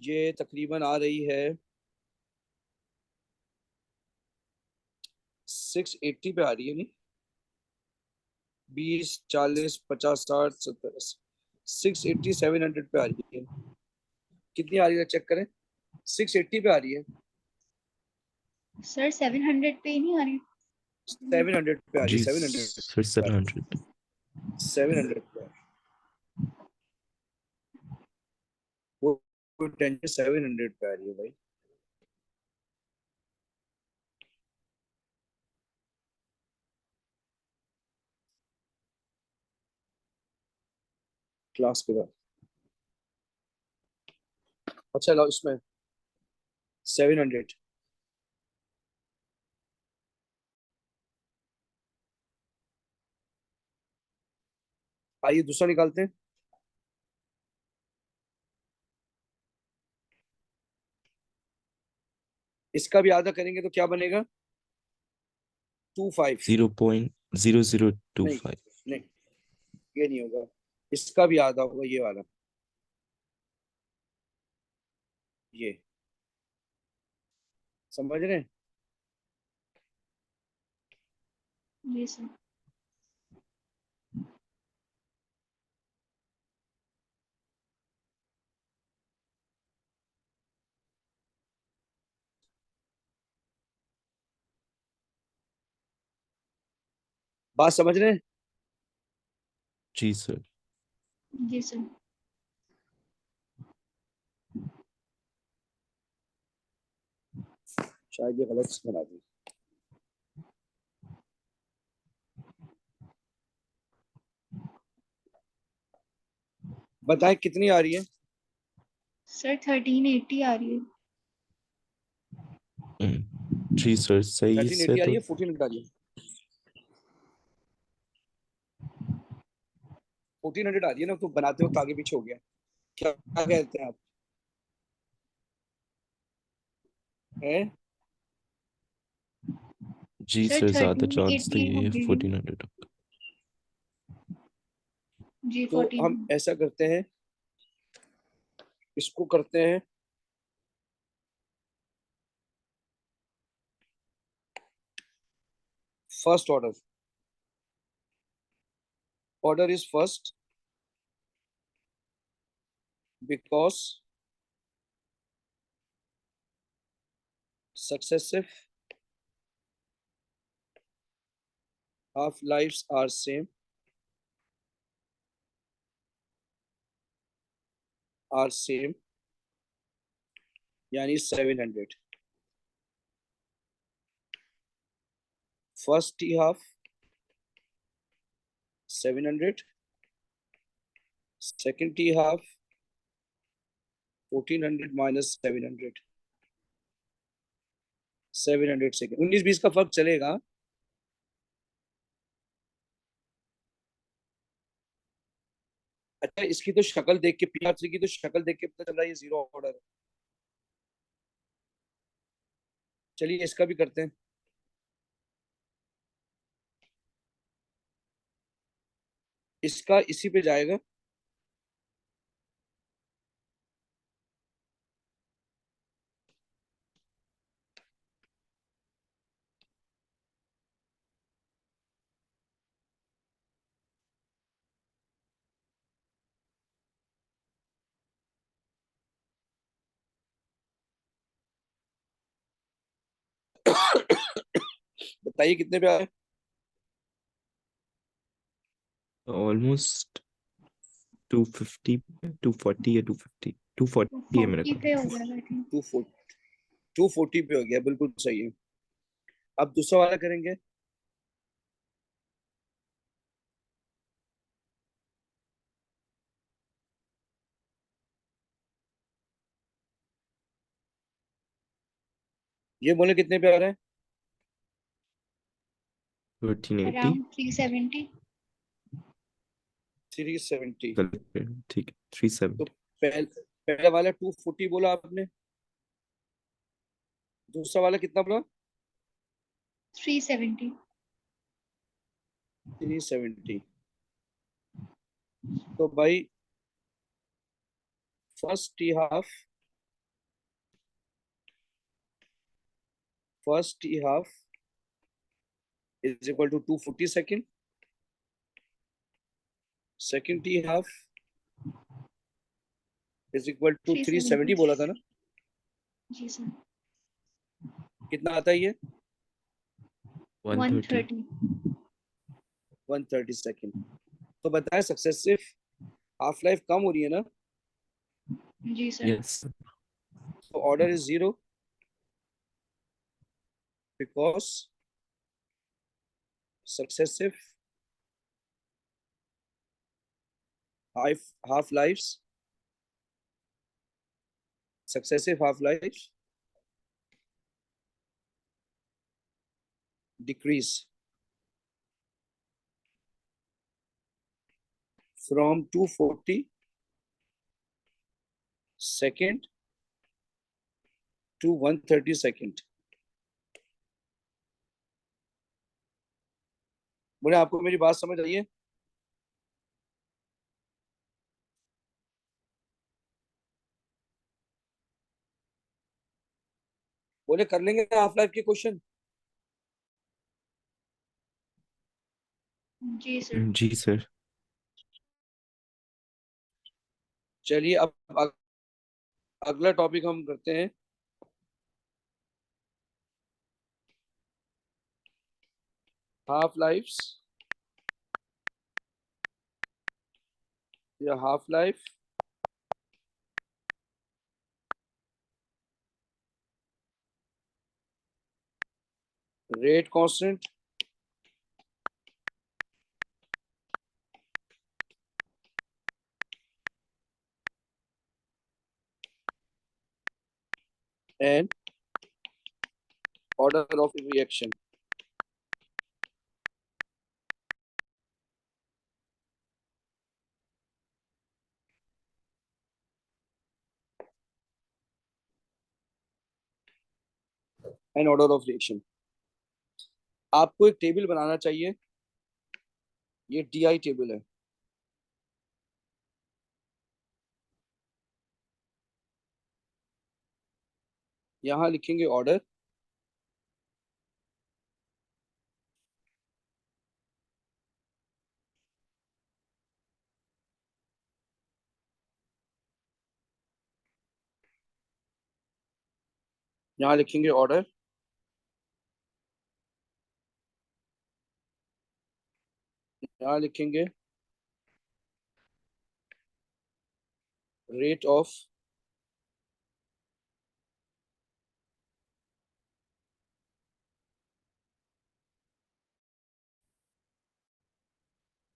ये तकरीबन आ रही है 680 पे आ रही है नहीं, 20 40 50 60 70 680 700 पे आ रही है। कितनी आ रही है चेक करें। 680 पे आ रही है,
सर 700 पे ही नहीं आ रही।
700 पे आ रही है,
जी
700
सर 700।
700 पे आ रही है। वो 700 पे आ रही है भाई। क्लास के बाद अच्छा लो इसमें 700। आइए दूसरा निकालते हैं। इसका भी आधा करेंगे तो क्या बनेगा, 25। नहीं
0.0025।
नहीं, ये नहीं होगा, इसका भी आधा होगा ये वाला, ये समझ रहे हैं।
जी सर।
बात समझ रहे हैं।
जी सर।
जी सर।
शायद ये गलत बना दी। बताएं कितनी आ रही है।
सर 1380 आ रही है।
जी सर सही से
1380 आ रही
तो
है, 1400 आ रही है, 1400 आ रही है ना, तो बनाते वक्त आगे पीछे हो गया। क्या क्या कहते हैं आप, हैं।
जी
सर
सर ज्यादा चांस तो
1380
ये
हो
है
गई है।
1400।
जी
तो
14।
हम ऐसा करते हैं, इसको करते हैं first order. Order is first because successive half lives are same यानी 700। First T half 700, second T half 1400 minus 700, 700 second, 19-20 का फर्क चलेगा। अच्छा इसकी तो शक्ल देख के, PR3 की तो शक्ल देख के पता चल रहा है ये जीरो ऑर्डर है। चलिए इसका भी करते हैं। इसका इसी पे जाएगा। बताइए कितने पे आए।
ऑलमोस्ट 250 240 या 250 240 है मेरे
40
को।
पे हो गया आई थिंक।
240 पे हो गया, बिल्कुल सही है। अब दूसरा वाला करेंगे। ये बोले कितने पे आ रहा है।
1380।
अराउंड 370।
370।
गलत है, ठीक है
तो
370।
पहला वाला 240 बोला आपने, दूसरा वाला कितना बोला।
370।
370। तो भाई first T half, first T half is equal to 240 second. Second T half is equal to 370 बोला था ना?
जी सर।
कितना आता है ये?
130
130 सेकेंड। तो बताएं सक्सेसिव हाफ लाइफ कम हो रही है ना?
जी सर।
yes
तो order is 0 because successive half lives successive half lives decrease from 240 second to 130 second। बोले आपको मेरी बात समझ आई है? बोले कर लेंगे हाफ लाइफ के क्वेश्चन?
जी सर।
जी सर
चलिए अब अगला टॉपिक हम करते हैं हाफ लाइफ्स या half life rate constant and order of reaction. And order of reaction. आपको एक टेबल बनाना चाहिए। ये DI टेबल है। यहां लिखेंगे ऑर्डर, यहां लिखेंगे ऑर्डर, यहां लिखेंगे रेट ऑफ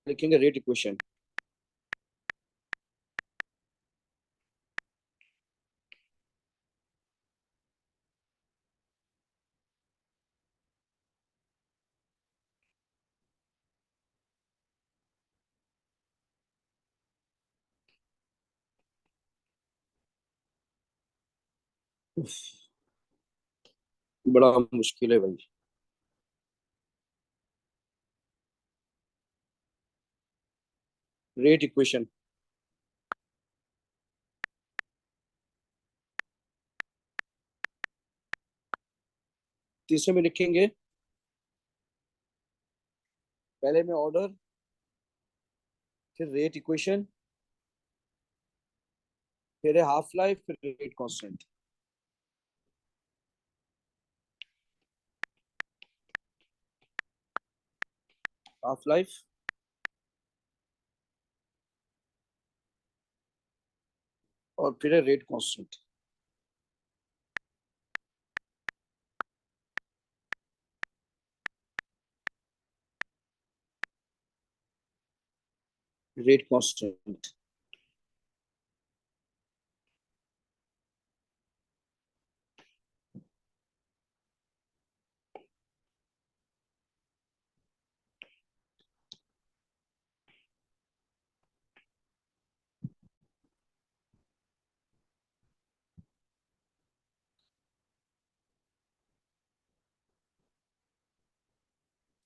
लिखेंगे रेट इक्वेशन। बड़ा मुश्किल है भाई। रेट इक्वेशन तीसरे में लिखेंगे पहले में ऑर्डर, फिर रेट इक्वेशन, फिर है हाफ लाइफ, फिर रेट कांस्टेंट। हाफ लाइफ, और फिर है रेट कांस्टेंट। Rate constant.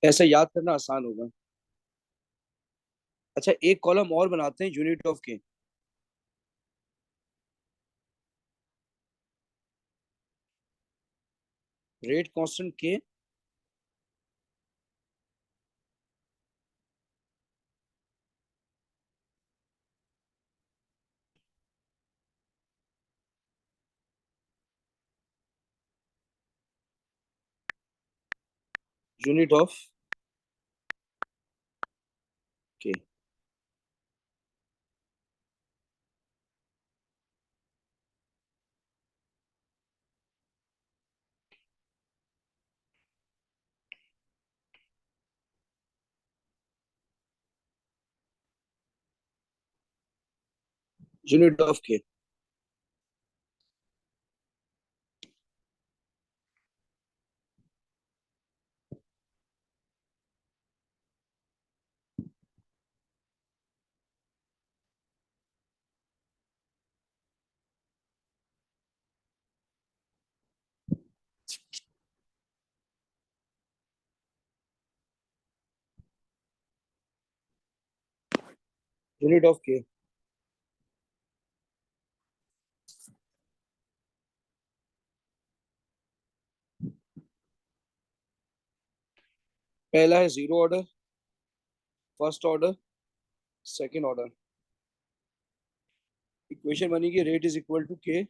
ऐसे याद करना आसान होगा। अच्छा एक कॉलम और बनाते हैं यूनिट ऑफ के। रेट कांस्टेंट के unit of k. Unit of k. Unit of k. पहला है zero order, first order, second order. Equation बनेगी रेट इज इक्वल टू के.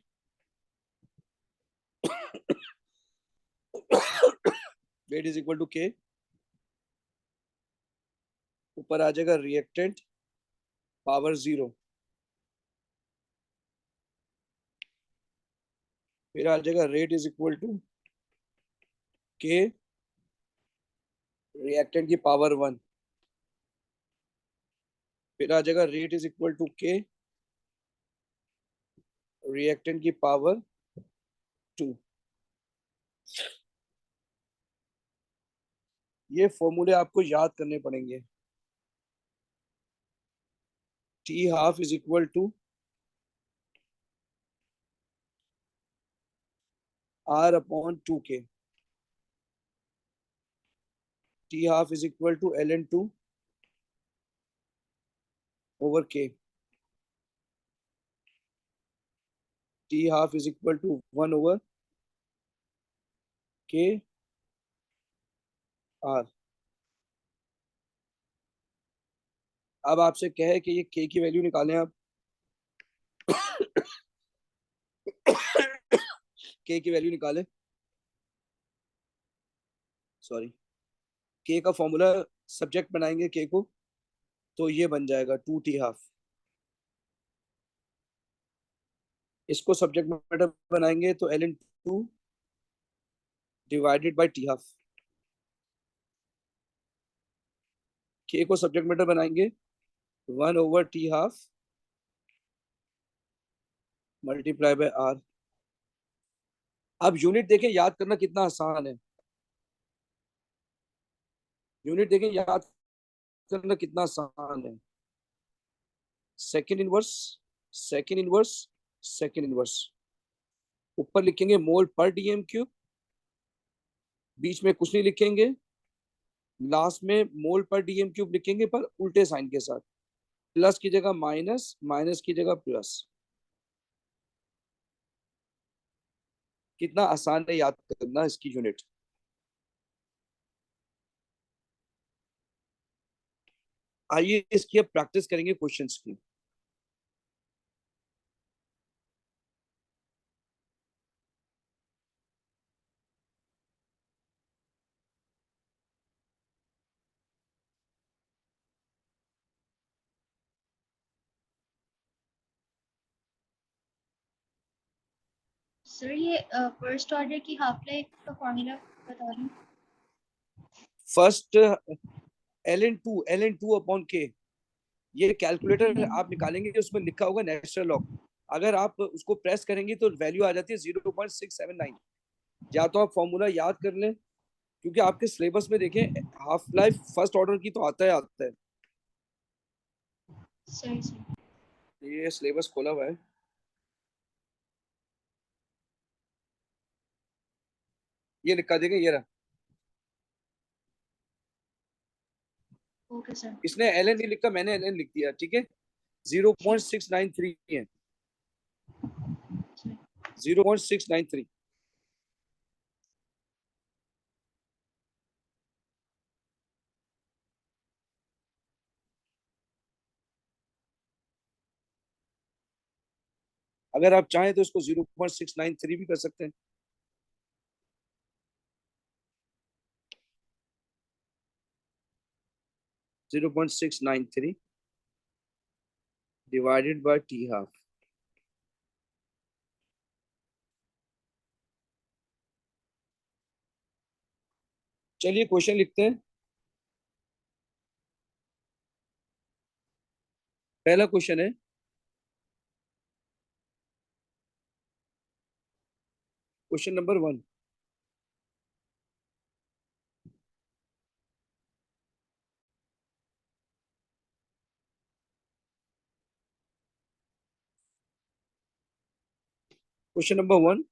रेट इज इक्वल टू के. ऊपर आ जाएगा रिएक्टेंट पावर जीरो. फिर आ जाएगा rate is equal to k reactant की पावर वन. फिर आ जाएगा rate is equal to k reactant की पावर टू. ये फॉर्मूले आपको याद करने पड़ेंगे. T half is equal to R upon two k. T half is equal to l n two over k. T half is equal to one over k R. अब आपसे कहे कि ये के की वैल्यू निकालें आप. के की वैल्यू निकालें. सॉरी, के का फॉर्मूला सब्जेक्ट बनाएंगे के को, तो ये बन जाएगा टू टी हाफ. इसको सब्जेक्ट मैटर बनाएंगे तो l n two divided by t half. K को सब्जेक्ट मैटर बनाएंगे one over t half multiply by r. अब यूनिट देखें, याद करना कितना आसान है. यूनिट देखें, याद करना कितना आसान है. Second inverse, second inverse, second inverse. ऊपर लिखेंगे मोल पर डीएम क्यूब, बीच में कुछ नहीं लिखेंगे, लास्ट में मोल पर डीएम क्यूब लिखेंगे पर उल्टे साइन के साथ. प्लस की जगह माइनस, माइनस की जगह प्लस. कितना आसान है याद करना इसकी यूनिट. आइए इसकी अब प्रैक्टिस करेंगे क्वेश्चंस की.
सर ये फर्स्ट ऑर्डर की हाफ लाइफ का फॉर्मूला बता रही हूँ.
First l n two upon k. ये कैलकुलेटर आप निकालेंगे, उसमें लिखा होगा नेचुरल लॉग. अगर आप उसको प्रेस करेंगे तो वैल्यू आ जाती है 0.679. या तो आप फॉर्मूला याद कर लें, क्योंकि आपके सिलेबस में देखें हाफ लाइफ फर्स्ट ऑर्डर की तो आता है, आता है.
सही सर.
ये सिलेबस खोला हुआ है. ये लिखा देंगे, ये रहा.
Okay sir.
इसने एल एन नहीं लिखा, मैंने एल एन लिख दिया. ठीक है, 0.693 है. 0.693. अगर आप चाहें तो इसको 0.693 भी कर सकते हैं. 0.693 divided by t half. चलिए क्वेश्चन लिखते हैं। पहला क्वेश्चन है, question number 1। Question number 1,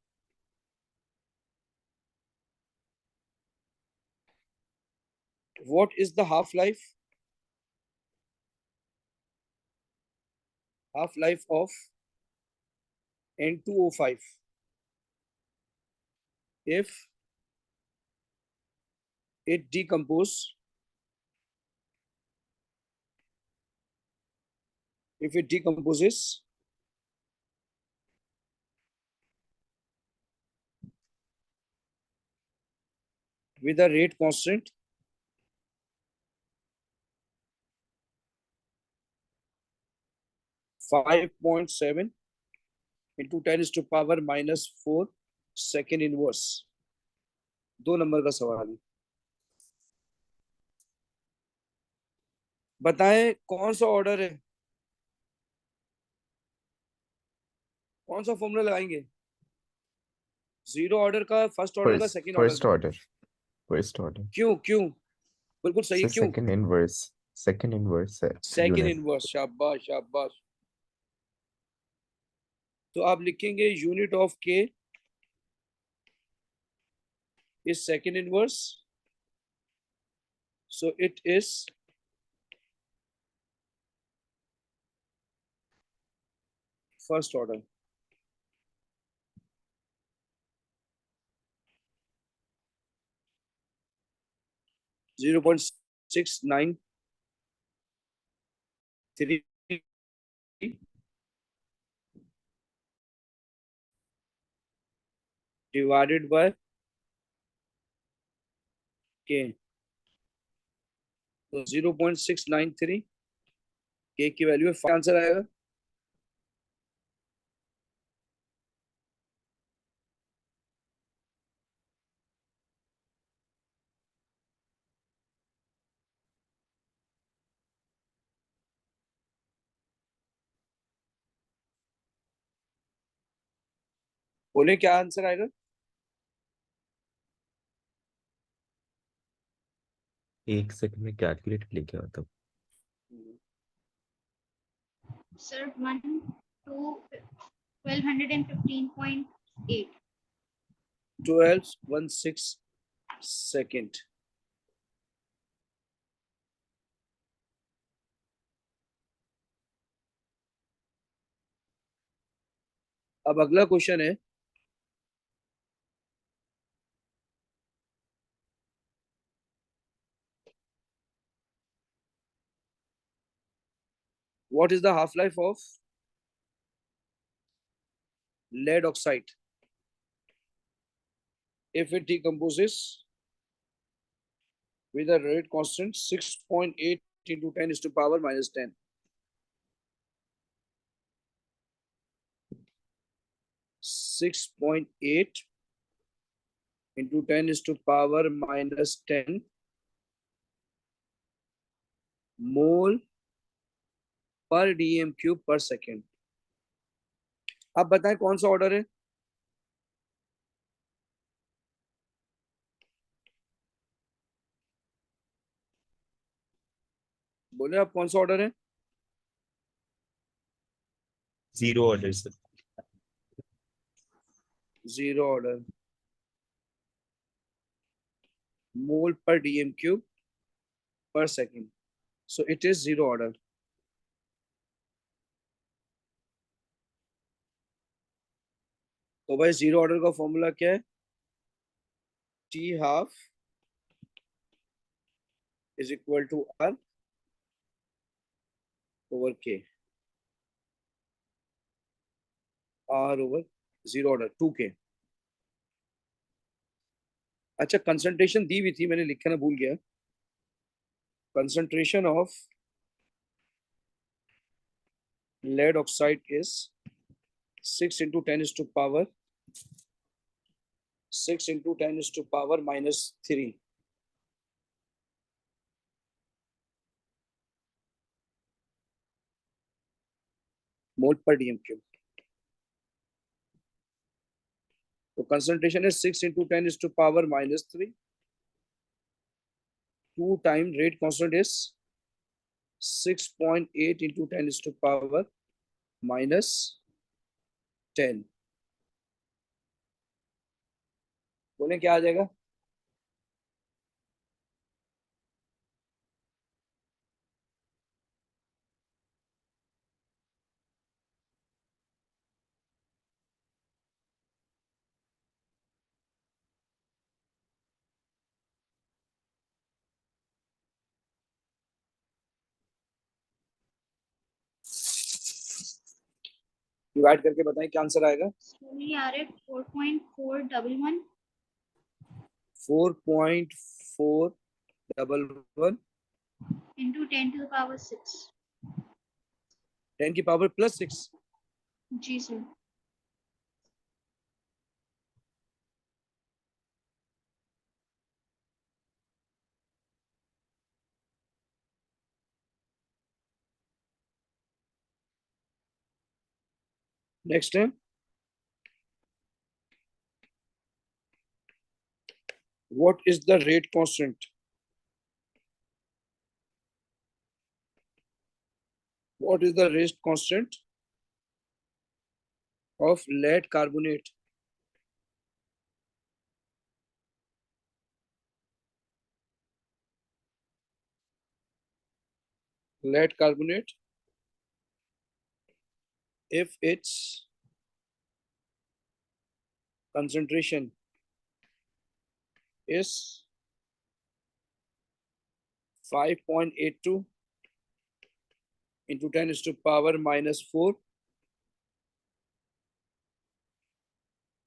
what is the half life of N2O5 if it decomposes with a rate constant 5.7 into 10⁻⁻⁴ second inverse. 2 number का सवाल है। बताएं कौन सा ऑर्डर है, कौन सा फॉर्मूला लगाएंगे? जीरो ऑर्डर का, फर्स्ट ऑर्डर का, सेकंड ऑर्डर
फर्स्ट
का?
ऑर्डर फर्स्ट ऑर्डर
क्यों क्यों? बिल्कुल सही है, क्यों?
सेकंड इनवर्स है
सेकंड
यूनिट।
इनवर्स, शाबाश शाबाश। तो आप लिखेंगे यूनिट ऑफ के is second inverse, so it is first order. Zero point 693 divided by के, तो 0.693 के की वैल्यू है, आंसर आएगा। बोले क्या आंसर आएगा?
एक सेकंड में कैलकुलेट लेके आता हूँ।
Sir, 1 to 1215.8.
12.16 सेकेंड। अब अगला क्वेश्चन है, what is the half life of lead oxide if it decomposes with a rate constant 6.8 into 10⁻⁻10? Six point eight into 10⁻⁻10 mole per dm cube per second. आप बताएं कौन सा ऑर्डर है? बोले आप कौन सा ऑर्डर है?
Zero order sir.
Zero order, mole per dm cube per second, so it is zero order. तो भाई जीरो ऑर्डर का फॉर्मूला क्या है? T half is equal to R over k, R over zero order 2k। अच्छा, कंसंट्रेशन दी हुई थी, मैंने लिखना भूल गया। concentration of lead oxide is 6 into 10 is to power 6 into 10 is to power minus 3 mole per dm cube. So concentration is 6 into 10 is to power minus 3. 2 times rate constant is 6.8 into 10 is to power minus 10. बोले क्या आ जाएगा? डिवाइड करके बताएं क्या आंसर आएगा?
सर ये आ रहा है 4.411
4.411
into 10 to the power 6.
10 की पावर प्लस 6.
जी सर.
नेक्स्ट है what is the rate constant? What is the rate constant of lead carbonate? Lead carbonate if its concentration is 5.82 into 10 is to power minus 4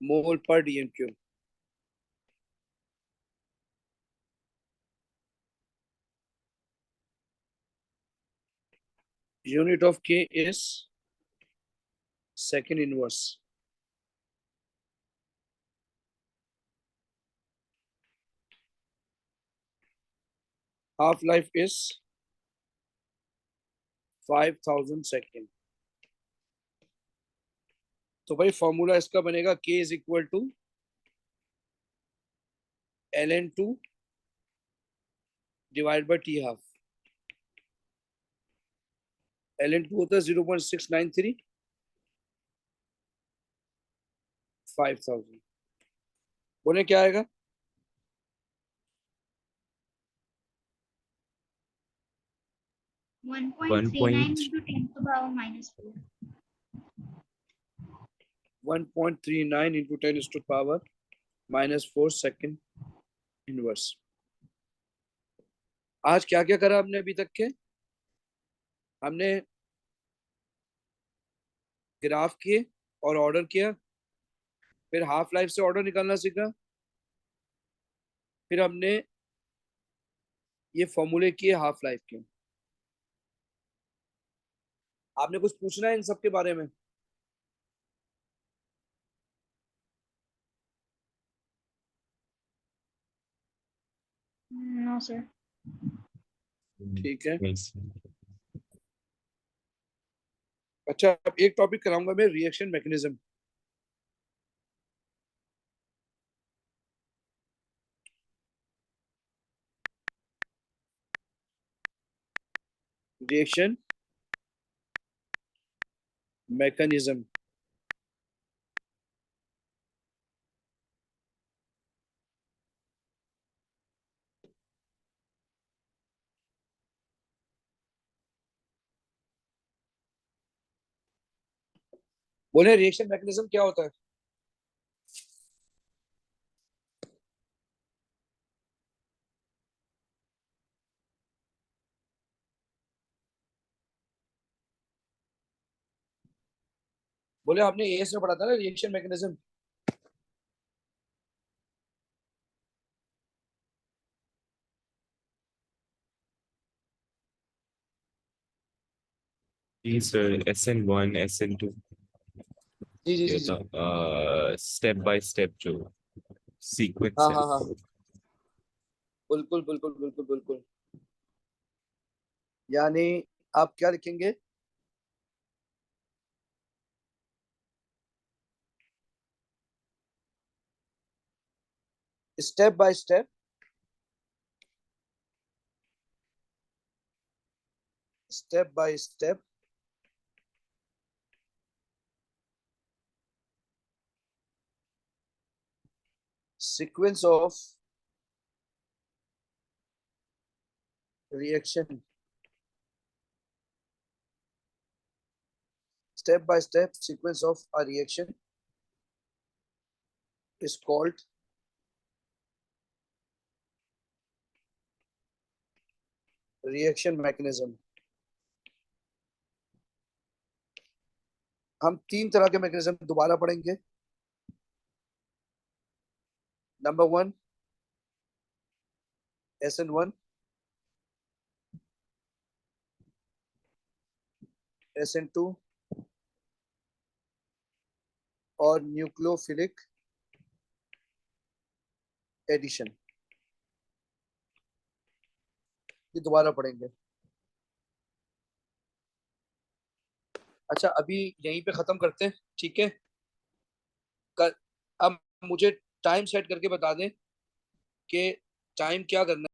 mole per dm cube. Unit of K is second inverse. Half life is 5000 second. तो भाई फॉर्मूला इसका बनेगा K is equal to ln2 divide by T half. ln2 होता है 0.693 5000. बोले क्या आएगा?
1.39 into 10 to the power minus 4.
1.39 into 10 is to power minus 4 second inverse. आज क्या क्या करा हमने अभी तक के? हमने ग्राफ किए और ऑर्डर किया, फिर हाफ लाइफ से ऑर्डर निकालना सीखा, फिर हमने ये फॉर्मूले किए हाफ लाइफ के. आपने कुछ पूछना है इन सब के बारे में?
No sir.
ठीक है.
Yes.
अच्छा, अब एक टॉपिक कराऊंगा मैं, रिएक्शन मैकेनिज्म. Reaction mechanism. बोले रिएक्शन मैकेनिज्म क्या होता है? बोले आपने एएस में पढ़ा था ना रिएक्शन मैकेनिज्म.
जी सर, SN1 SN2
जी जी जी
ये
जी।
था स्टेप बाय स्टेप जो सीक्वेंस
हाँ
है।
हाँ हाँ, बिल्कुल बिल्कुल बिल्कुल बिल्कुल। यानी आप क्या लिखेंगे? Step by step, step by step sequence of reaction, step by step sequence of a reaction is called reaction mechanism। हम तीन तरह के मैकेनिज्म दोबारा पढ़ेंगे। नंबर 1 SN1, SN2 और न्यूक्लियोफिलिक एडिशन, ये दोबारा पढ़ेंगे। अच्छा, अभी यहीं पे खत्म करते हैं, ठीक है? अब मुझे टाइम सेट करके बता दें कि टाइम क्या करना है।